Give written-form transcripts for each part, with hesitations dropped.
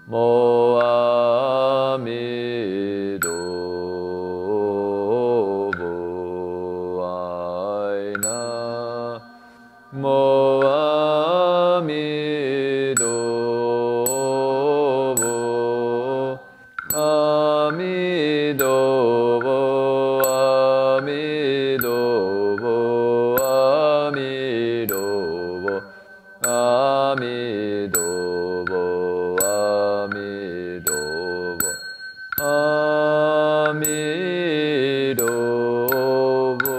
Mo Amido Bo Aina Mo Amido Bo Amido Bo Amido Bo Amido Bo Amido Bo Amido Bo Amido Bo.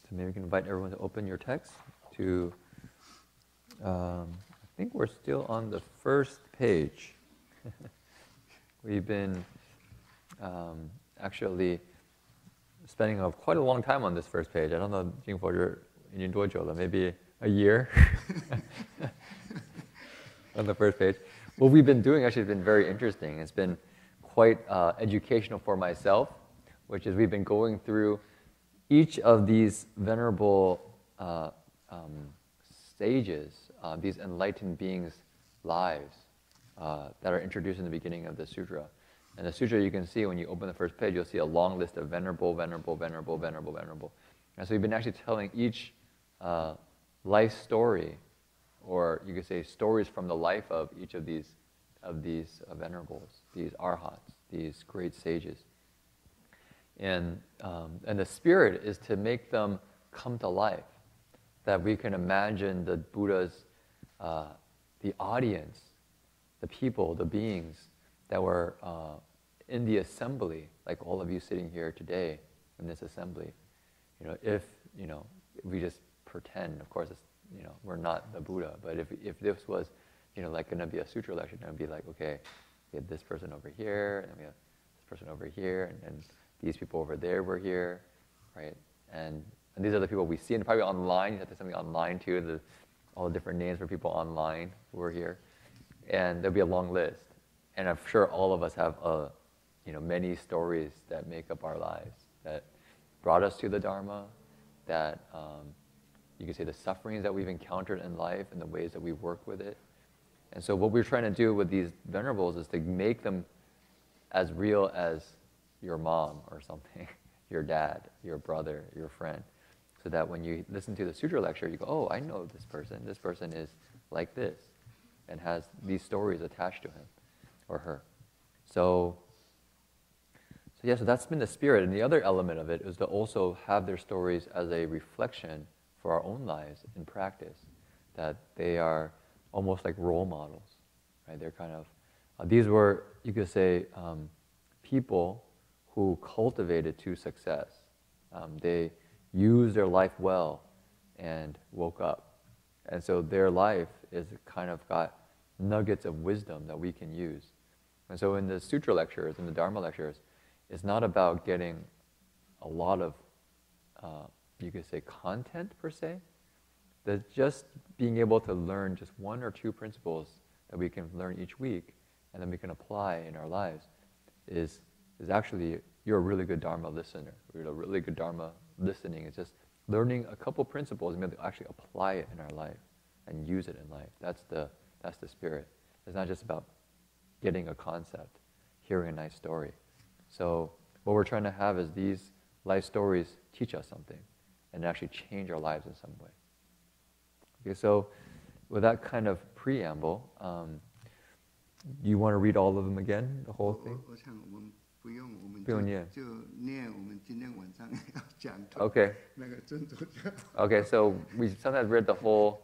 So maybe we can invite everyone to open your text to, I think we're still on the first page. We've been actually spending quite a long time on this first page. I don't know, Jin-Fo Shr, 已经多久了? Maybe a year on the first page. What we've been doing actually has been very interesting. It's been quite educational for myself, which is we've been going through each of these venerable stages, these enlightened beings' lives that are introduced in the beginning of the sutra. And the sutra, you can see when you open the first page, you'll see a long list of venerable, venerable, venerable, venerable, venerable. And so we've been actually telling each life story, or you could say stories from the life of each of these venerables, these arhats, these great sages. And the spirit is to make them come to life, that we can imagine the Buddha's, the audience, the people, the beings that were in the assembly, like all of you sitting here today in this assembly. If we just pretend, of course, we're not the Buddha, but if this was, like going to be a sutra lecture, it would be like, okay, we had this person over here, and we have this person over here, and these people over there were here, right? And these are the people we see, and probably online. You have to something online too. All the different names for people online who are here, and there'll be a long list. And I'm sure all of us have many stories that make up our lives, that brought us to the Dharma, that you could say the sufferings that we've encountered in life and the ways that we work with it. And so what we're trying to do with these venerables is to make them as real as your mom or something, your dad, your brother, your friend, so that when you listen to the sutra lecture, you go, oh, I know this person is like this, and has these stories attached to him or her. So that's been the spirit. And the other element of it is to also have their stories as a reflection for our own lives in practice, that they are almost like role models, right? They're kind of, these were, you could say, people who cultivated to success. They used their life well and woke up. And so their life is kind of got nuggets of wisdom that we can use. And so in the sutra lectures, in the Dharma lectures, it's not about getting a lot of, you could say, content per se. That just being able to learn just one or two principles that we can learn each week and then we can apply in our lives is actually, you're a really good Dharma listener. A really good Dharma listening is just learning a couple principles and be able to actually apply it in our life and use it in life. That's the spirit. It's not just about getting a concept, hearing a nice story. So what we're trying to have is these life stories teach us something and actually change our lives in some way. Okay, so with that kind of preamble, you want to read all of them again, the whole thing? Okay. Okay, so we sometimes read the whole.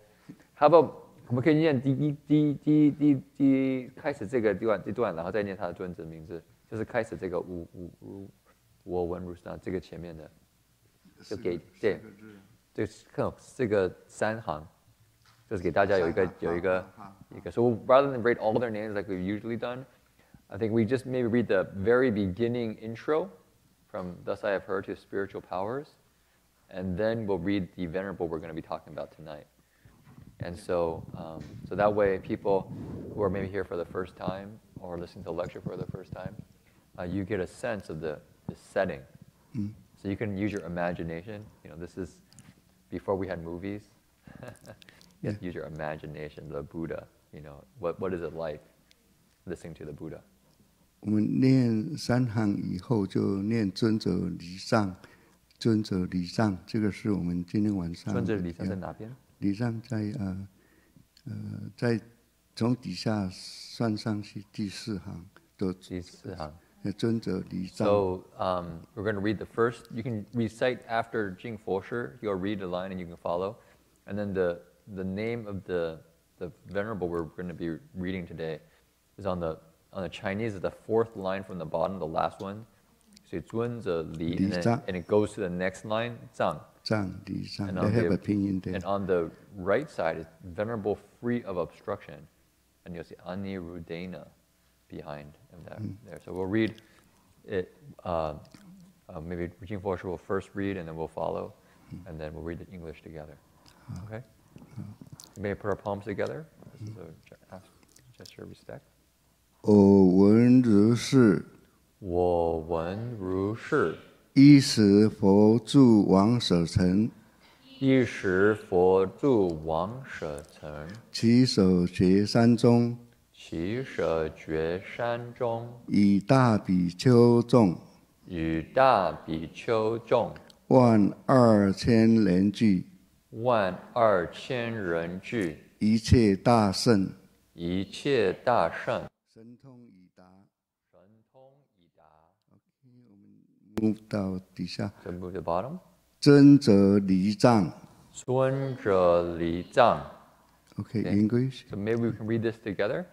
How about 我们可以念开始这段，然后再念他的尊者名字，就是开始这个我闻如是那这个前面的，就给这个3行，就是给大家有一个。So rather than read all their names like we've usually done, I think we just maybe read the very beginning intro from Thus I Have Heard to Spiritual Powers, and then we'll read the Venerable we're going to be talking about tonight. And so that way people who are maybe here for the first time or listening to the lecture for the first time, you get a sense of the setting So you can use your imagination. This is before we had movies. You have to use your imagination, the Buddha. What is it like listening to the Buddha? 我们念3行以后就念尊者礼上，尊者礼上，这个是我们今天晚上。尊者礼上在哪边？礼上在从底下算上去第4行的第4行。尊者礼上。So we're going to read the first. You can recite after Jin-Fo Shr. You'll read a line and you can follow. And then the name of the Venerable we're going to be reading today is on the Chinese is the 4th line from the bottom, the last one. So Zun Ze Li, and it goes to the next line, Zhang. Zhang, Li, Zhang. They have a pinyin there. And on the right side is Venerable free of obstruction. And you'll see Anirudena behind him there. So we'll read it, maybe Jin-Fo Shr will first read and then we'll follow. And then we'll read the English together. Okay? May we put our palms together? This is a gesture of respect. 我闻如是，我闻如是，一时佛住王舍城，一时佛住王舍城，其手绝山中，其舍绝山中，以大比丘众，与大比丘众12000人聚，12000人聚，一切大圣，一切大圣，神通已达。神通已达。OK， 我们 move 到底下。So move to the bottom. 尊者礼藏。尊者礼藏。Okay, English. So maybe we can read this together.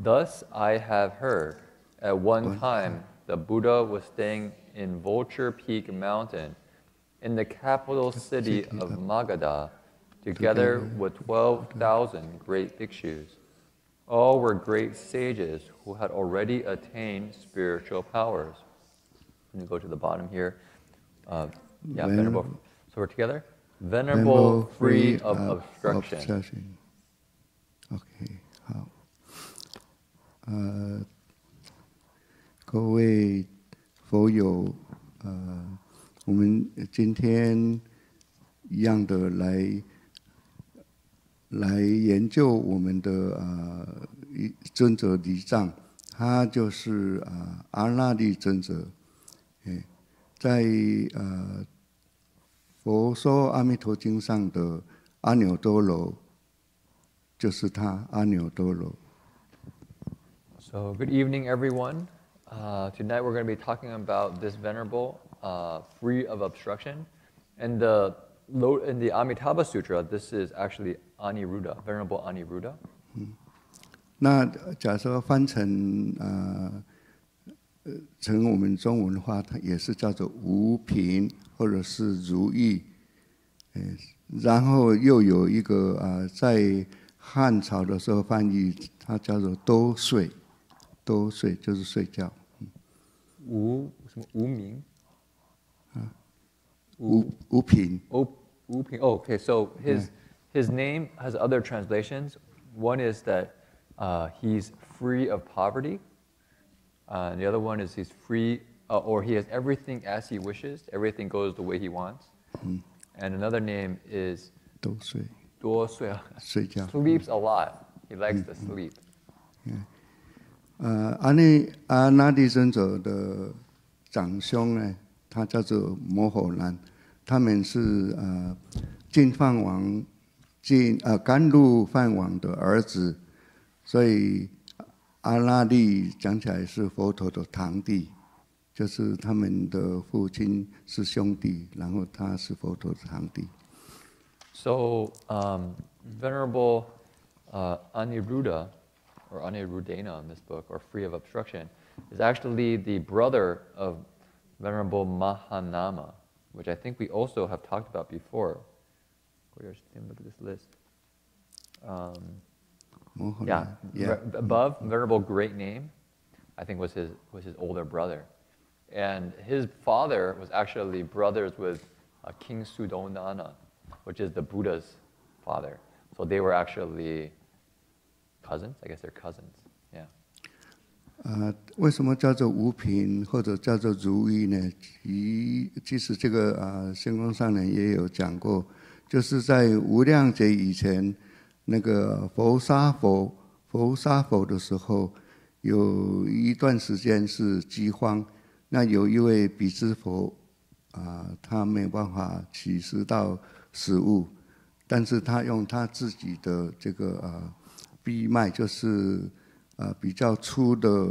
Thus I have heard, at one time the Buddha was staying in Vulture Peak Mountain in the capital city of Magadha, together with 12,000 great bhikshus. All were great sages who had already attained spiritual powers. And we go to the bottom here. Venerable. So we're together. Venerable, free of obstruction. OK， 好。各位佛友，我们今天一样的来研究我们的尊者礼藏，他就是阿那律尊者，在佛说阿弥陀经上的阿耨多罗，就是他阿耨多罗。So good evening, everyone. Tonight we're going to be talking about this Venerable, free of obstruction, and in the Amitabha Sutra, this is actually Aniruddha, Venerable Aniruddha. 那假设翻成我们中文的话，它也是叫做无凭或者是如意，然后又有一个在汉朝的时候翻译，它叫做多睡，多睡就是睡觉。无名？无凭。无凭。Oh, okay, so his name has other translations. One is that he's free of poverty. And the other one is he's free, or he has everything as he wishes. Everything goes the way he wants. And another name is 多睡。多睡，睡觉。Sleeps a lot. He likes to sleep. 阿那律尊者的长兄呢，他叫做摩吼南，他们是净饭王甘露饭王的儿子，所以阿那律讲起来是佛陀的堂弟，就是他们的父亲是兄弟，然后他是佛陀的堂弟。So Venerable Aniruddha, or Aniruddhena in this book, or free of obstruction, is actually the brother of Venerable Mahanama, which I think we also have talked about before. Look at this list. Above, Venerable Great Name, I think was his older brother. And his father was actually brothers with King Sudodana, which is the Buddha's father. So they were actually cousins. I guess they're cousins. Yeah. 为什么叫做无凭或者叫做如意呢？其实这个仙公上人也有讲过，就是在无量劫以前，那个佛杀佛的时候，有一段时间是饥荒，那有一位比支佛他没有办法取食到食物，但是他用他自己的这个逼脉，就是比较粗的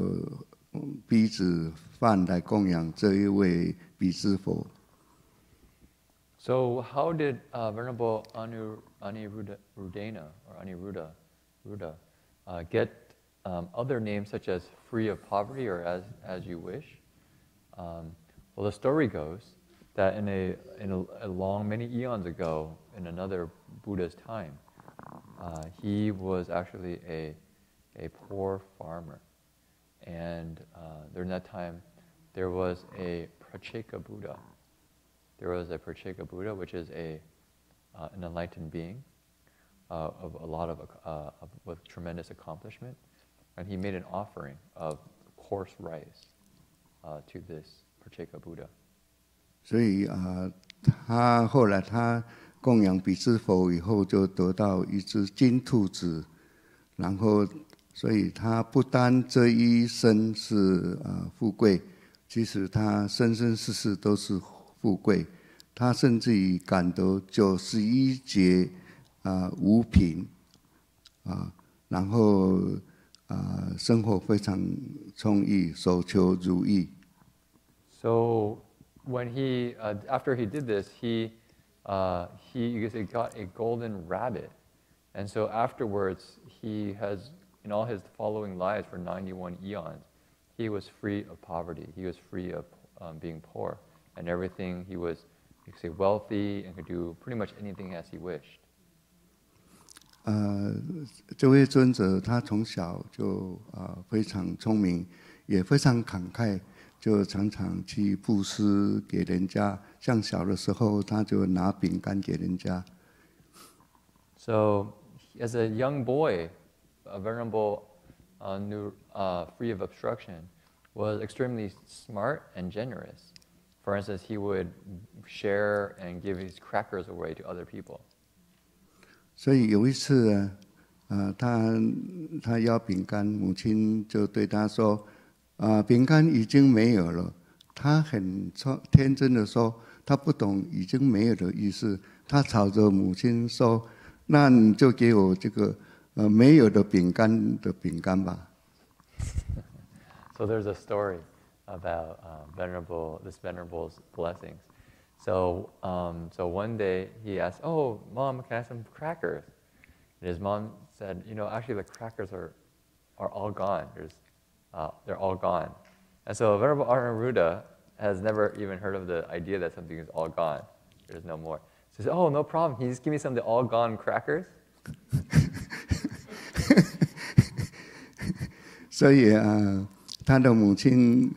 逼子饭来供养这一位比支佛。So how did Venerable Aniruddha get other names such as free of poverty or as you wish? Well, the story goes that in a long, many eons ago, in another Buddha's time, he was actually a poor farmer, and during that time, there was a Pracheka Buddha. There was a Pracheka Buddha, which is an enlightened being of a lot with tremendous accomplishment, and he made an offering of coarse rice to this Pracheka Buddha. 所以他后来他供养比支佛以后，就得到一只金兔子，然后所以他不单这一生是富贵，其实他生生世世都是富贵。他甚至于感得91劫无贫然后生活非常充裕，所求如意。So when he after he did this, he got a golden rabbit, and so afterwards he has in all his following lives for 91 eons, he was free of poverty. He was free of being poor, and everything he was, you could say, wealthy and could do pretty much anything as he wished. 这位尊者他从小就非常聪明，也非常慷慨，就常常去布施给人家。像小的时候，他就拿饼干给人家。So as a young boy, Venerable, free of obstruction, was extremely smart and generous. For instance, he would share and give his crackers away to other people. 所以有一次他要饼干，母亲就对他说：“饼干已经没有了。”他很天真的说：“他不懂已经没有的意思。”他朝着母亲说：“那你就给我这个没有的饼干的饼干吧。” So there's a story about Venerable's blessings. So one day he asked, "Oh, Mom, can I have some crackers?" And his mom said, "Actually the crackers are all gone. They're all gone." And so Venerable Aniruddha has never even heard of the idea that something is all gone. There's no more. So he said, "Oh, no problem. Can you just give me some of the all gone crackers?" 所以他的母亲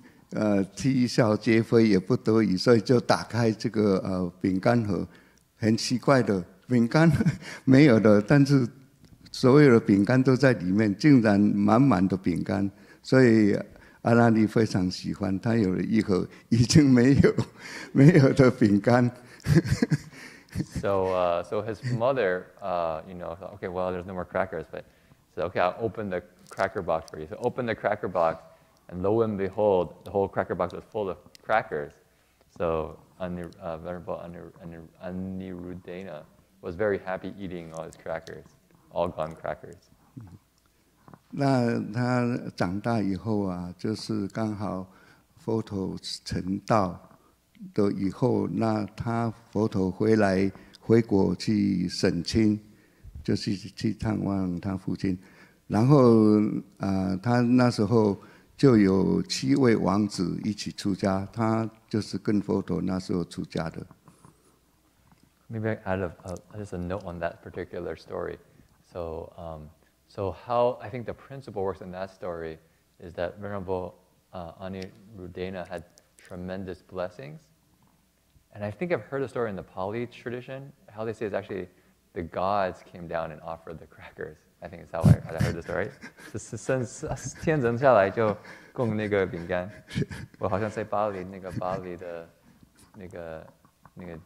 啼笑皆非，也不得已，所以就打开这个饼干盒。很奇怪的，饼干没有的，但是所有的饼干都在里面，竟然满满的饼干。所以阿拉利非常喜欢，他有了一盒已经没有的饼干。So his mother, thought, okay, well, there's no more crackers, but said, okay, I'll open the cracker box for you. So open the cracker box, and lo and behold, the whole cracker box was full of crackers. So Venerable Aniruddha was very happy eating all his crackers, all gone crackers. 那他长大以后就是刚好佛陀成道的以后，那他佛陀回国去省亲，就是去探望他父亲。然后他那时候就有7位王子一起出家，他就是跟佛陀那时候出家的。Maybe I add just a note on that particular story. So how I think the principle works in that story is that Venerable Aniruddha had tremendous blessings. And I think I've heard the story in the Pali tradition, how they say it's actually the gods came down and offered the crackers. I think it's how I heard this right. 天人下来就供那个饼干。我好像在巴黎的那个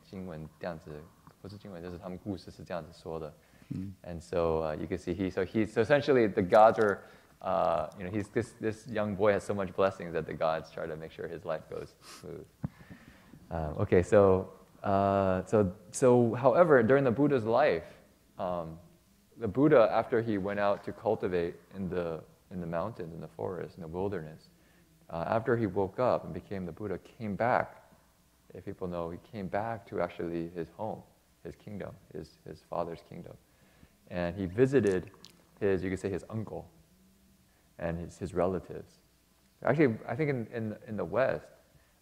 经文这样子，不是经文，就是他们故事是这样子说的。And so you can see so essentially the gods are he's this young boy has so much blessings that the gods try to make sure his life goes smooth. Okay, so however, during the Buddha's life, the Buddha, after he went out to cultivate in the mountains, in the forest, in the wilderness, after he woke up and became the Buddha, came back. If people know, he came back to actually his home, his kingdom, his father's kingdom, and he visited you could say his uncle, and his relatives. Actually, I think in the West,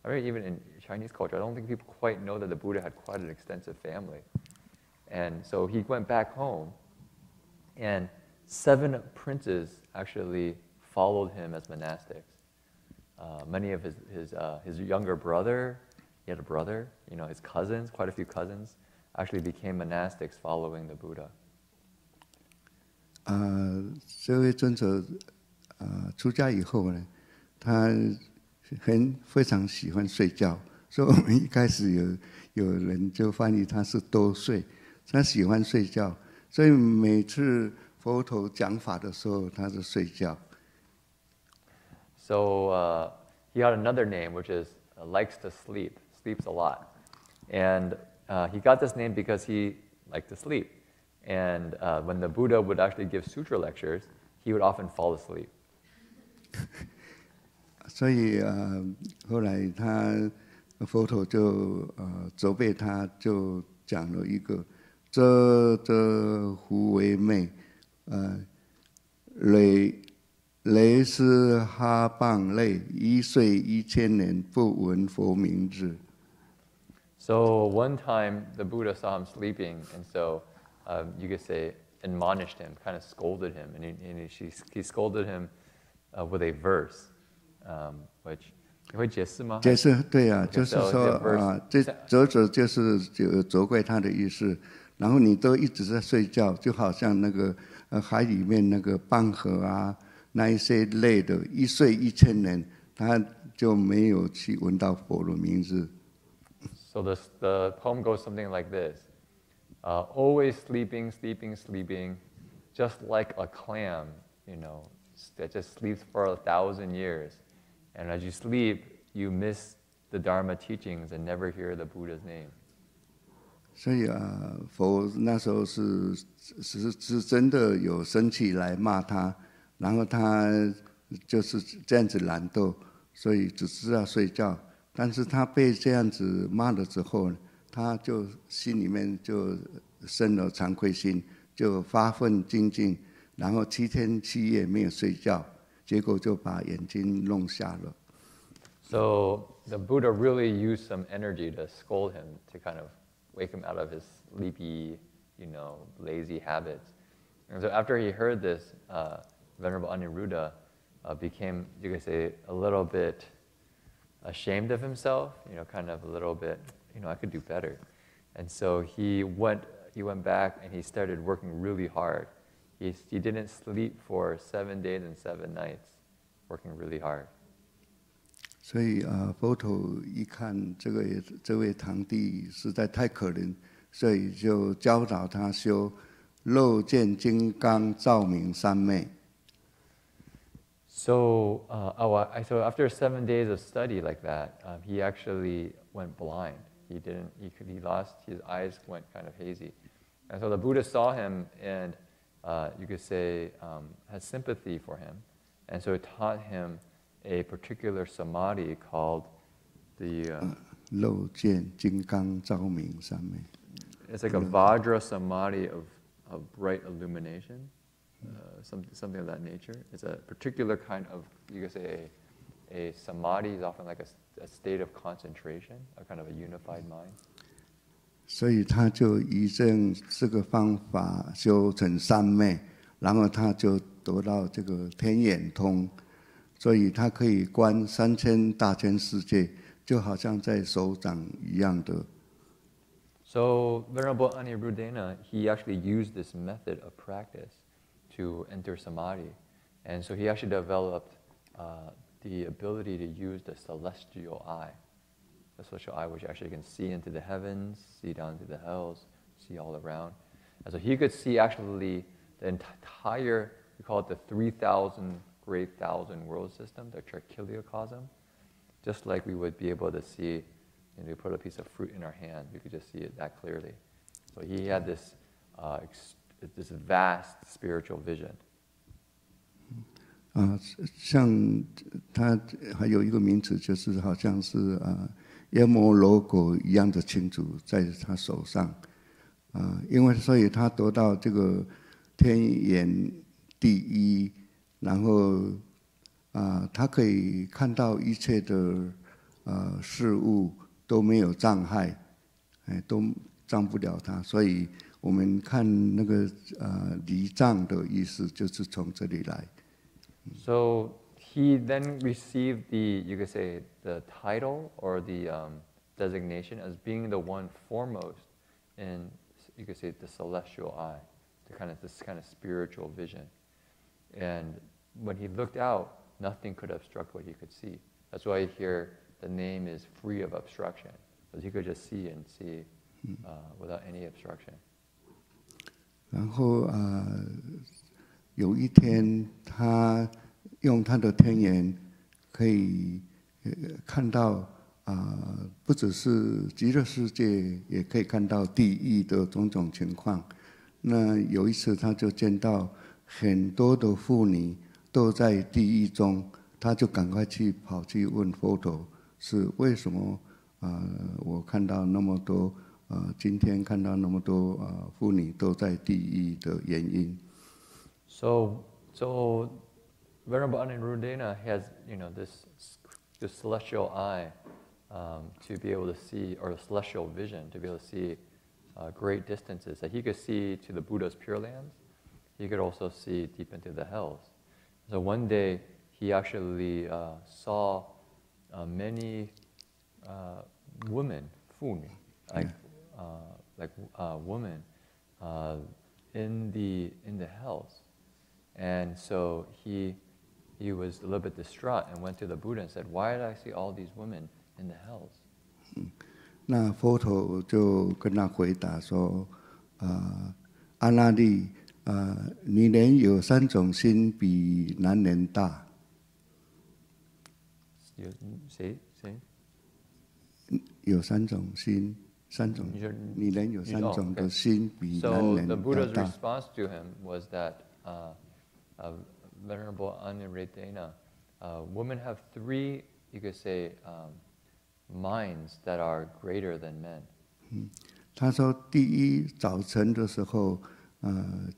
I mean even in Chinese culture, I don't think people quite know that the Buddha had quite an extensive family, and so he went back home. And 7 princes actually followed him as monastics. Many of his younger brother, he had a brother, his cousins, quite a few cousins, actually became monastics following the Buddha. 这位尊者出家以后呢，他非常喜欢睡觉，所以我们一开始有人就翻译他是多睡，他喜欢睡觉。所以每次佛陀讲法的时候，他是睡觉。So he had another name, which is likes to sleep, sleeps a lot, and he got this name because he liked to sleep. And when the Buddha would actually give sutra lectures, he would often fall asleep. 所以后来佛陀就责备他，就讲了一个。这胡为昧，雷斯哈棒类，一岁1000年不闻佛名字。So one time the Buddha saw him sleeping, and so you could say admonished him, kind of scolded him, and he scolded him with a verse, which 你会解释吗？解释对啊，就是说这者就是责怪他的意思。然后你都一直在睡觉，就好像那个海里面那个蚌壳啊，那一些类的，一睡1000年，他就没有去闻到佛的名字。So the poem goes something like this: always sleeping, sleeping, sleeping, just like a clam, that just sleeps for 1,000 years. And as you sleep, you miss the Dharma teachings and never hear the Buddha's name. 所以佛那时候是真的有生气来骂他，然后他就是这样子懒惰，所以只知道睡觉。但是他被这样子骂了之后，他就心里面就生了惭愧心，就发奋精进，然后7天7夜没有睡觉，结果就把眼睛弄瞎了。So the Buddha really used some energy to scold him, to kind of wake him out of his sleepy, lazy habits. And so after he heard this, Venerable Aniruddha became, you could say, a little bit ashamed of himself, kind of a little bit, I could do better. And so he went back and he started working really hard. He didn't sleep for 7 days and 7 nights, working really hard. 所以佛陀一看这位堂弟实在太可怜，所以就教导他修肉见金刚照明三昧。So after 7 days of study like that, he actually went blind. He lost, his eyes went kind of hazy. And so the Buddha saw him and you could say had sympathy for him. And so it taught him a particular samadhi called the 肉见金刚照明三昧。 It's like a Vajra samadhi of bright illumination, something of that nature. It's a particular kind of, you could say, a samadhi is often like a state of concentration, a kind of a unified mind. 所以他就依正这个方法修成三昧，然后他就得到这个天眼通。 所以他可以观3000大千世界，就好像在手掌一样的。So Venerable Aniruddha, he actually used this method of practice to enter samadhi. And so he actually developed the ability to use the celestial eye. The celestial eye, which actually can see into the heavens, see down into the hells, see all around. And so he could see actually the entire, we call it the 3,000 great thousand world system, the trichiliocosm, just like we would be able to see, we put a piece of fruit in our hand, we could just see it that clearly. So he had this vast spiritual vision. 像他还有一个名词，就是好像是耶摩罗狗一样的清楚在他手上，因为所以他得到这个天眼第一，然后他可以看到一切的事物都没有障碍，都障不了他，所以我们看那个离障的意思就是从这里来。So he then received you could say, the title or the designation as being the one foremost in, you could say, the celestial eye, this kind of spiritual vision. And when he looked out, nothing could obstruct what he could see. That's why here the name is free of obstruction, because he could just see and see without any obstruction. 然后有一天，他用他的天眼可以看到不只是极乐世界，也可以看到地狱的种种情况。那有一次，他就见到很多的妇女都在地狱中，他就赶快跑去问佛陀，是为什么我看到那么多今天看到那么多妇女都在地狱的原因。So Venerable Andrade has, this celestial eye to be able to see, or the celestial vision to be able to see great distances. That he could see to the Buddha's Pure Lands, he could also see deep into the hells. So one day he actually saw many women, 妇女, women in the hells. And so he was a little bit distraught and went to the Buddha and said, "Why did I see all these women in the hells?" 那佛陀就跟他回答说：阿那利，女人有3种心比男人大。谁？有3种心，3种女人有3种的心比男人 So the Buddha's 大。response to him was that Venerable Anyaredena, women have 3, you could say, minds that are greater than men. 他说，第一，早晨的时候，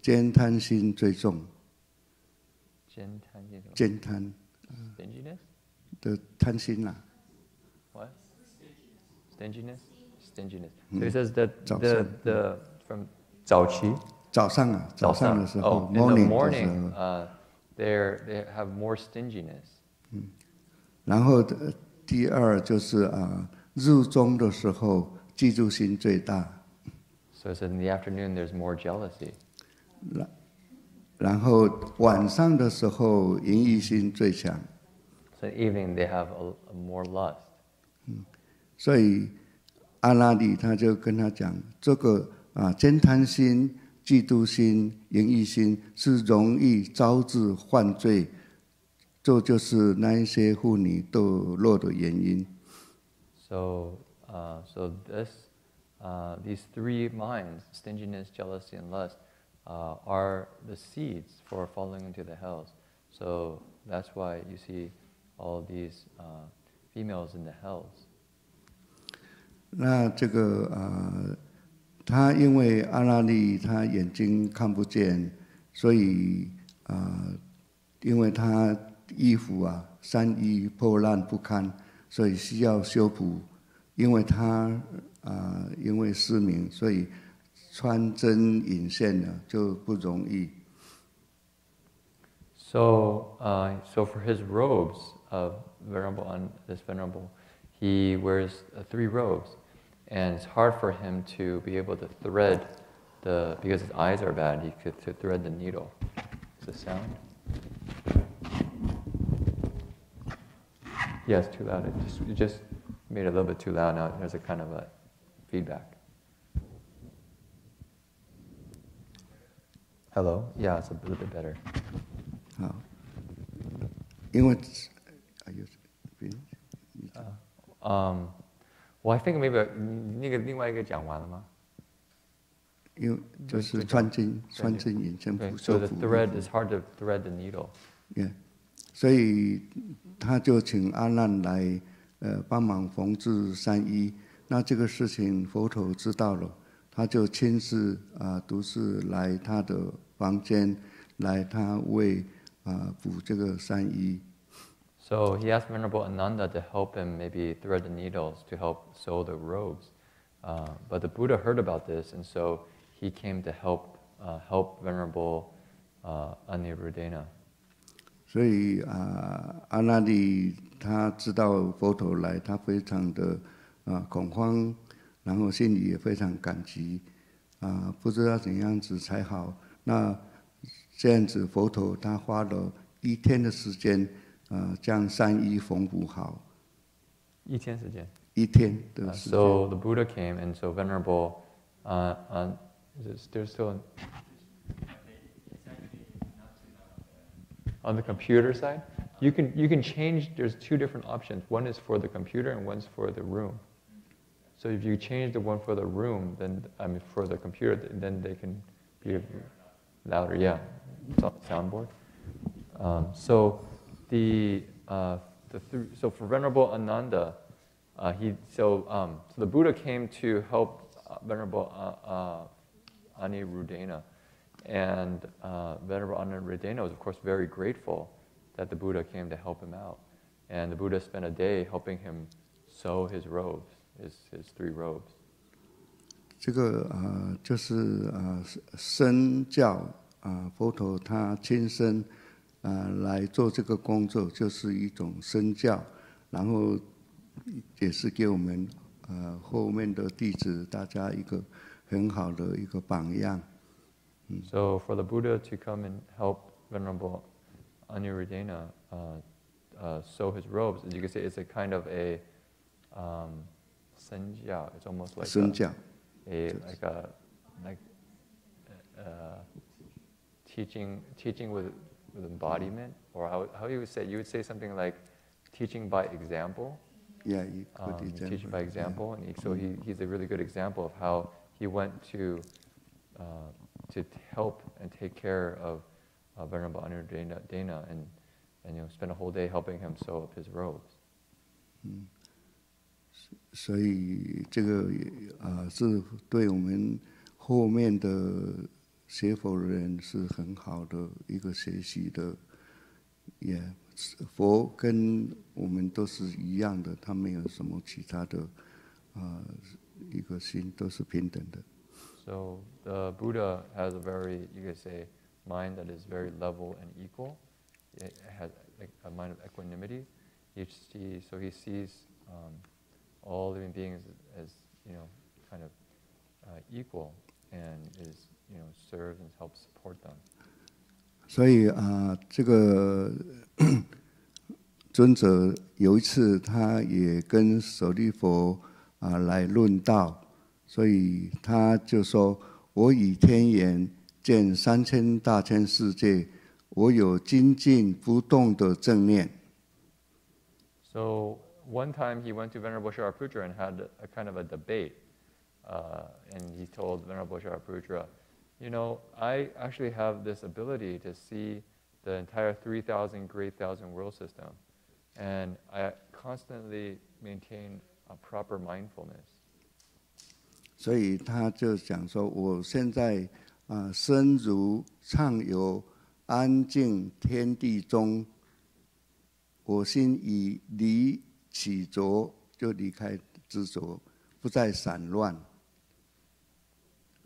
悭贪心最重。悭贪 Stinginess? 的贪心啦。What? Stinginess? So he says that the from 早期早上的时候 in the morning, they have more stinginess. 然后第二就是日中的时候嫉妒心最大。So it says in the afternoon there's more jealousy. 然后晚上的时候淫欲心最强。So in the evening they have a more lust. 所以阿那利他就跟他讲，这个悭贪心、嫉妒心、淫欲心是容易招致犯罪，这就是那一些妇女堕落的原因。So these 3 minds, stinginess, jealousy, and lust, are the seeds for falling into the hells. So that's why you see all these females in the hells. 那这个他因为阿那利他眼睛看不见，所以因为他衣服衫衣破烂不堪，所以需要修补。因为他因为失明，所以穿针引线呢就不容易。So for his robes of this venerable, he wears 3 robes, and it's hard for him to be able to thread because his eyes are bad. He could thread the needle. the sound. Yeah, it's too loud. It just made it a little bit too loud. Now there's a kind of a feedback. Hello? Yeah, it's a little bit better. 好，因为 are you finished? Well, I think maybe 那个另外一个讲完了吗？因为就是穿针引线对，符 so 受 the 符 thread is hard to thread the needle. Yeah， 所以他就请阿难来帮忙缝制三衣。那这个事情佛陀知道了，他就亲自独自来他的房间，来他为补这个三衣。So he asked Venerable Ananda to help him maybe thread the needles to help sew the robes. But the Buddha heard about this, and so he came to help Venerable Aniruddhena. 所以阿那利他知道佛陀来，他非常的恐慌，然后心里也非常感激不知道怎样子才好。那这样子，佛陀他花了1天的时间将三衣缝补好。1天时间。1天的时间。So the Buddha came, and so Venerable, is there still on the computer side? You can change. There's 2 different options. One is for the computer, and one's for the room. So if you change the one for the room, then for the computer, then they can be louder. Yeah, it's on the soundboard. So so for Venerable Ananda, so the Buddha came to help Venerable Aniruddhena, and Venerable Aniruddhena was of course very grateful that the Buddha came to help him out, and the Buddha spent a day helping him sew his robes, his 3 robes. 这个就是身教佛陀他亲身来做这个工作，就是一种身教，然后也是给我们后面的弟子大家一个很好的一个榜样。So for the Buddha to come and help Venerable Aniruddhena sew his robes, as you can say, it's a kind of a senjiao. It's almost like teaching with embodiment, or how you would say? You would say something like teaching by example. Yeah, you could teaching by example, and so he's a really good example of how he went to help and take care of Venerable Aniruddhena, and spend a whole day helping him sew up his robes. 所以这个是对我们后面的学佛人是很好的一个学习的，也佛跟我们都是一样的，他没有什么其他的一个心，都是平等的。So the Buddha has a very, you could say, mind that is very level and equal. It has like a mind of equanimity. So he sees all living beings as kind of equal, and is serves and helps support them. 所以这个尊者有一次他也跟舍利佛来论道，所以他就说：“我以天眼见3000大千世界，我有精进不动的正念。” So one time he went to Venerable Shariputra and had a kind of a debate, and he told Venerable Shariputra, I actually have this ability to see the entire 3,000 great thousand world system, and I constantly maintain a proper mindfulness. 所以他就讲说：“我现在身如畅游安静天地中，我心已离起着，就离开执着，不再散乱。”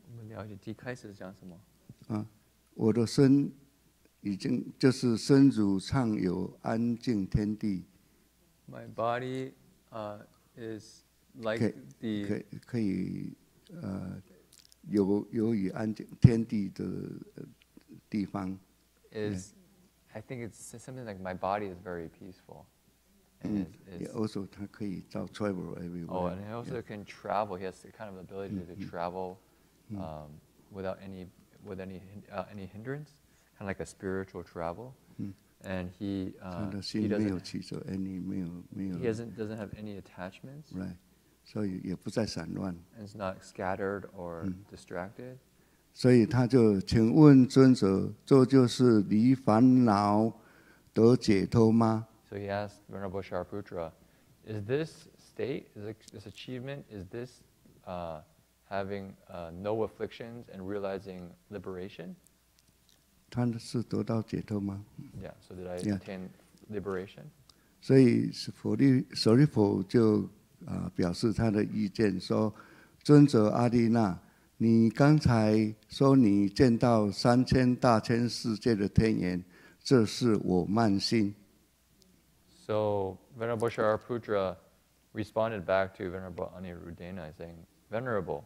我们了解第一开始讲什么？我的身已经就是身如畅游安静天地。My body is like the 可以游于安静天地的地方。is, I think it's something like my body is very peaceful. And also 他可以照 travel everywhere. Oh, and he also can travel. He has the kind of ability to travel without any hindrance, kind of like a spiritual travel. And he doesn't have any attachments. Right. 所以也不再散乱。And it's not scattered or distracted. 所以他就请问尊者，这就是离烦恼得解脱吗？ So he asked Venerable Shariputra, is this state, this achievement, is this having no afflictions and realizing liberation? 他是得到解脱吗？ Yeah, so did I attain liberation? 所以舍利弗就表示他的意见说：尊者阿利那，你刚才说你见到3000大千世界的天眼，这是我慢心。 So Venerable Shariputra responded back to Venerable Aniruddhena saying, Venerable,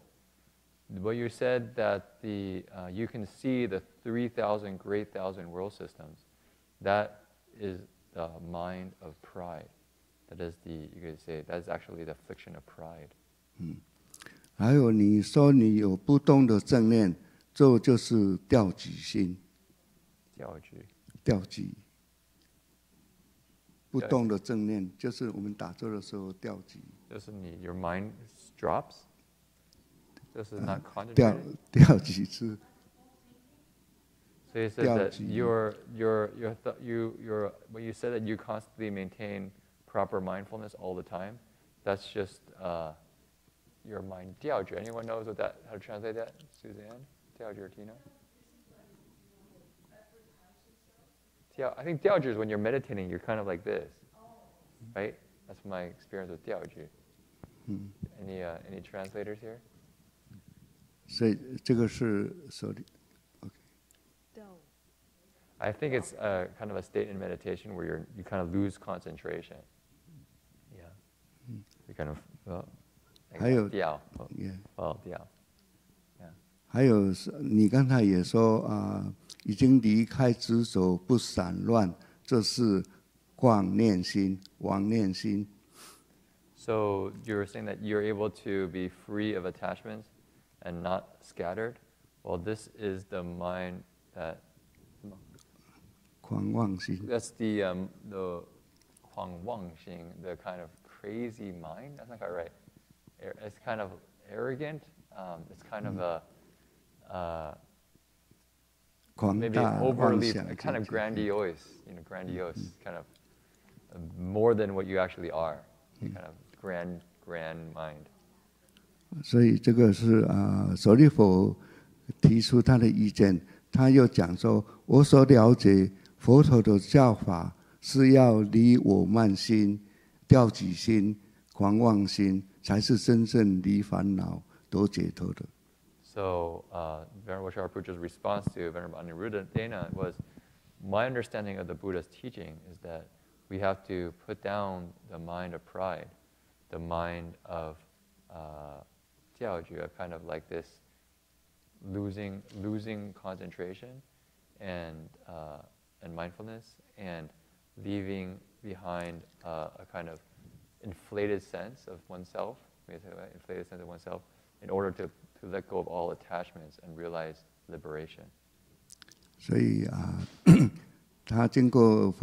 what you said that you can see the 3,000 great thousand world systems, that is the mind of pride. That is you could say, that is actually the affliction of pride. 还有你说你有不动的正念，这就是调举心。调举。不动的正念，就是我们打坐的时候调举。就是你 your mind drops. 就是not concentrated. 调举是。So you said that when you said that you constantly maintain proper mindfulness all the time, that's just your mind 调举. Anyone knows how to translate that? Suzanne? 调举 or Tina? I think 调举 is when you're meditating, you're kind of like this, right? That's my experience with 调举. Any translators here? 所以这个是手里 ，OK. I think it's kind of a state in meditation where you kind of lose concentration. Yeah. You kind of 还有调，调。还有你刚才也说已经离开执着不散乱，这是妄念心、妄念心。So you were saying that you're able to be free of attachments and not scattered. Well, this is the mind that. 狂妄心。That's the 狂妄心, the kind of crazy mind. That's not quite right. It's kind of arrogant. It's kind of maybe overly, kind of grandiose, kind of more than what you actually are, kind of grand mind. 所以这个是舍利弗提出他的意见，他又讲说，我所了解佛陀的教法是要离我慢心、调举心、狂妄心，才是真正离烦恼得解脱的。So Venerable Shariputra's response to Venerable Aniruddhena was, my understanding of the Buddha's teaching is that we have to put down the mind of pride, the mind of 调举, kind of like this losing concentration and mindfulness, and leaving behind a kind of inflated sense of oneself, in order to let go of all attachments and realize liberation. 所以他经过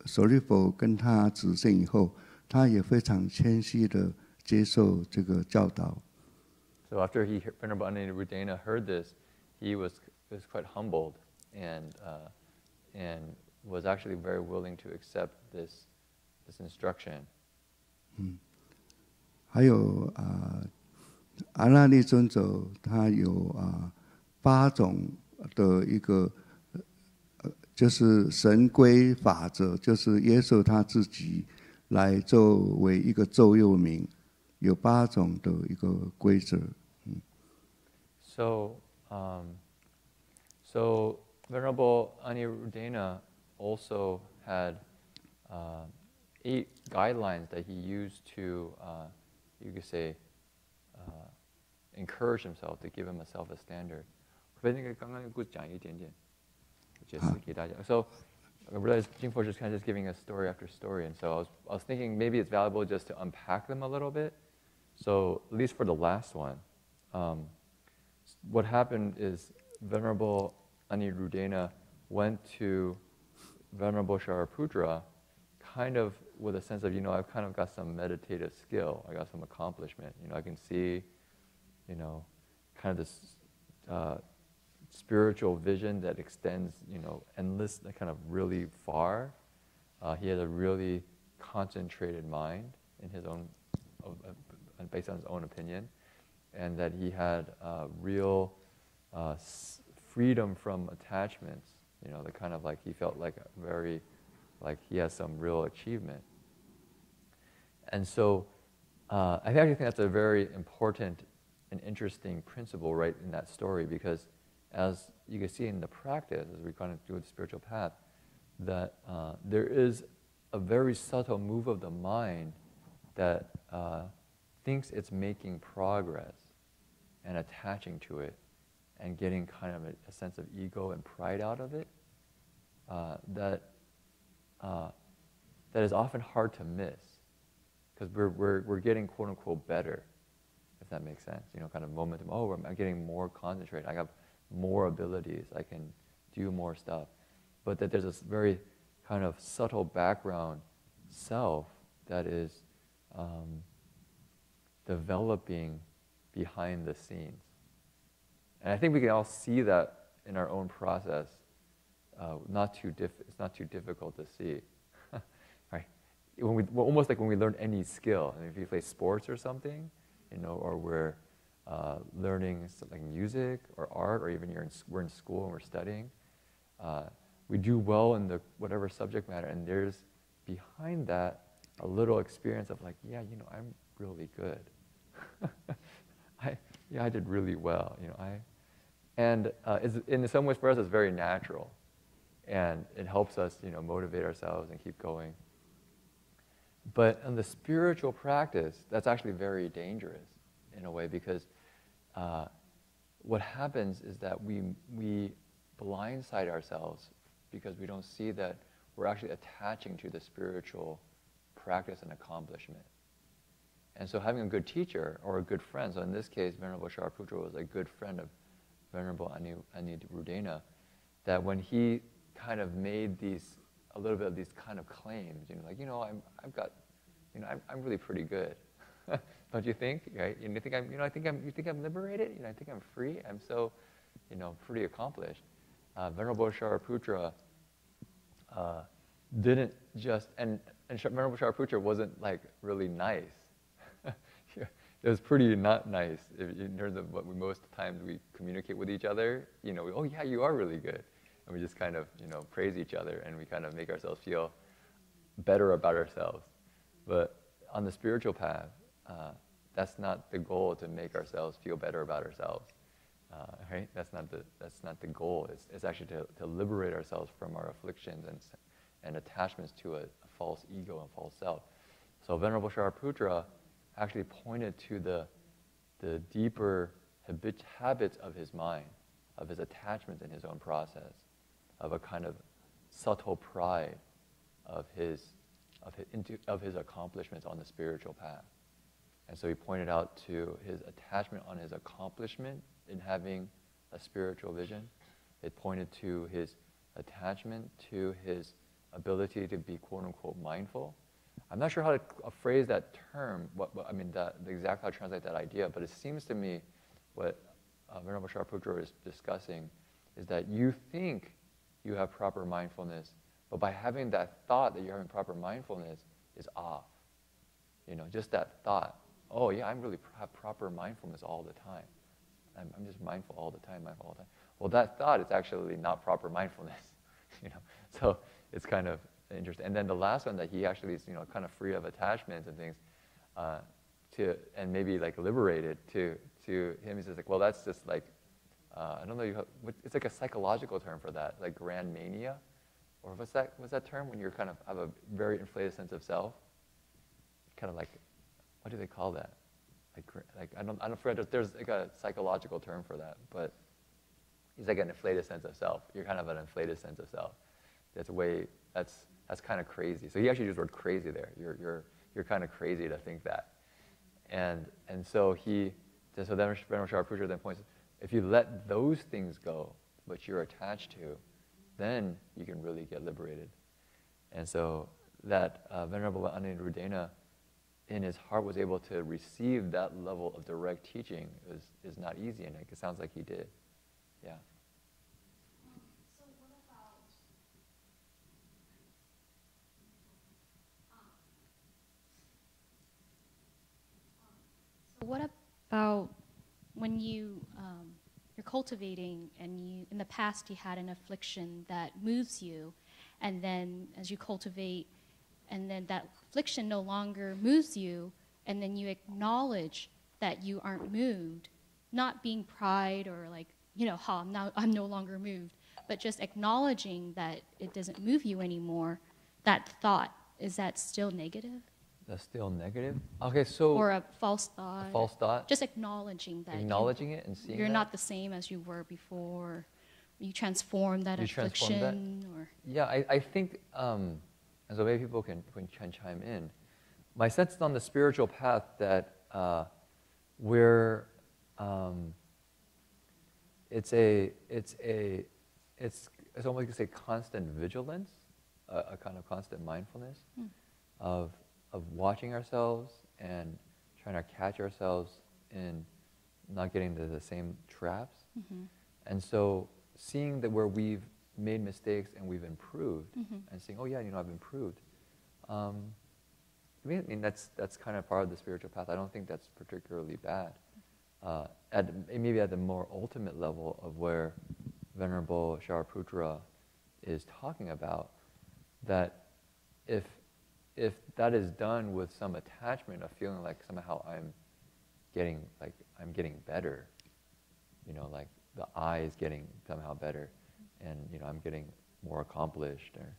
舍利弗跟他指正以后，他也非常谦虚的接受这个教导。So after Venerable Aniruddhena heard this, he was quite humbled and was actually very willing to accept this instruction. 还有阿那律尊者，他有8种的一个就是神规法则，就是耶稣他自己来作为一个座右铭，有8种的一个规则。So Venerable Aniruddhena also had 8 guidelines that he used to, you could say, encourage himself, to give himself a standard. 可不可以刚刚故事讲一点点 So I realized Jin-Fo is just kind of just giving us story after story, and so I was thinking maybe it's valuable just to unpack them a little bit. So at least for the last one, what happened is Venerable Anirudena went to Venerable Shariputra kind of with a sense of, I've kind of got some meditative skill, I got some accomplishment, I can see, kind of this spiritual vision that extends, endless, kind of really far. He had a really concentrated mind in his own, based on his own opinion, and that he had real freedom from attachments, the kind of like he felt like very, like he has some real achievement. And so I actually think that's a very important and interesting principle right in that story, because as you can see in the practice, as we kind of do the spiritual path, that there is a very subtle move of the mind that thinks it's making progress and attaching to it and getting kind of a sense of ego and pride out of it, that is often hard to miss, because we're getting quote unquote better, if that makes sense. Kind of momentum. Oh, I'm getting more concentrated. I have more abilities. I can do more stuff. But that there's this very kind of subtle background self that is developing behind the scenes. And I think we can all see that in our own process. It's not too difficult to see. Right? Almost like when we learn any skill. I mean, if you play sports or something, or we're learning like music or art, or even we're in school and we're studying, we do well in the whatever subject matter, and there's behind that a little experience of like, I'm really good. I did really well. In some ways for us it's very natural, and it helps us, motivate ourselves and keep going. But in the spiritual practice, that's actually very dangerous in a way, because what happens is that we blindside ourselves because we don't see that we're actually attaching to the spiritual practice and accomplishment. And so having a good teacher or a good friend, so in this case, Venerable Shariputra was a good friend of Venerable Anirudena, that when he kind of made a little bit of these kind of claims, I'm really pretty good. Don't you think? Right? You think you think I'm liberated? I think I'm free. I'm so, pretty accomplished. Venerable Shariputra didn't just, and Venerable Shariputra wasn't like really nice. It was pretty not nice in terms of what most times we communicate with each other. Oh yeah, you are really good, and we just kind of praise each other, and we kind of make ourselves feel better about ourselves. But on the spiritual path, that's not the goal, to make ourselves feel better about ourselves. Right? That's not the goal. It's actually to liberate ourselves from our afflictions and attachments to a false ego and false self. So Venerable Shariputra actually pointed to the deeper habits of his mind, of his attachments in his own process, of a kind of subtle pride of his accomplishments on the spiritual path. And so he pointed out to his attachment on his accomplishment in having a spiritual vision. It pointed to his attachment to his ability to be quote unquote mindful. I'm not sure how to phrase that term, exactly how to translate that idea, but it seems to me what Venerable Shariputra is discussing is that you think you have proper mindfulness, but by having that thought that you're having proper mindfulness is off. Just that thought. Oh yeah, I'm really have proper mindfulness all the time. I'm just mindful all the time, Well, that thought is actually not proper mindfulness. So it's kind of interesting. And then the last one, that he actually is, kind of free of attachments and things, and maybe like liberated to him. He says like, well, that's just like, I don't know, it's like a psychological term for that, like grand mania, or what's that term when you're kind of have a very inflated sense of self? Kind of like, what do they call that? Like I don't forget. There's like a psychological term for that, but he's like an inflated sense of self. You're kind of an inflated sense of self. That's kind of crazy. So he actually used the word crazy there. You're kind of crazy to think that. And so then Venerable Shr then points, if you let those things go, which you're attached to, then you can really get liberated. And so that Venerable Andrade in his heart was able to receive that level of direct teaching is not easy, and it sounds like he did. Yeah. What about when you're cultivating and in the past you had an affliction that moves you, and then as you cultivate, and then that affliction no longer moves you, and then you acknowledge that you aren't moved, not being pride or like, I'm no longer moved, but just acknowledging that it doesn't move you anymore, that thought, is that still negative? That's still negative? Okay, so... Or a false thought. A false thought? Just acknowledging that. Acknowledging it and seeing you're not the same as you were before. You transform that affliction. Or yeah, I think, and so maybe people can chime in. My sense is on the spiritual path that we're... It's almost like you say constant vigilance, a kind of constant mindfulness of watching ourselves and trying to catch ourselves in not getting into the same traps. Mm-hmm. And so seeing that where we've made mistakes and we've improved, and saying, oh yeah, I've improved. I mean that's kind of part of the spiritual path. I don't think that's particularly bad. Maybe at the more ultimate level of where Venerable Shariputra is talking about, that if that is done with some attachment of feeling like somehow I'm getting better, like the I is getting somehow better, and I'm getting more accomplished, or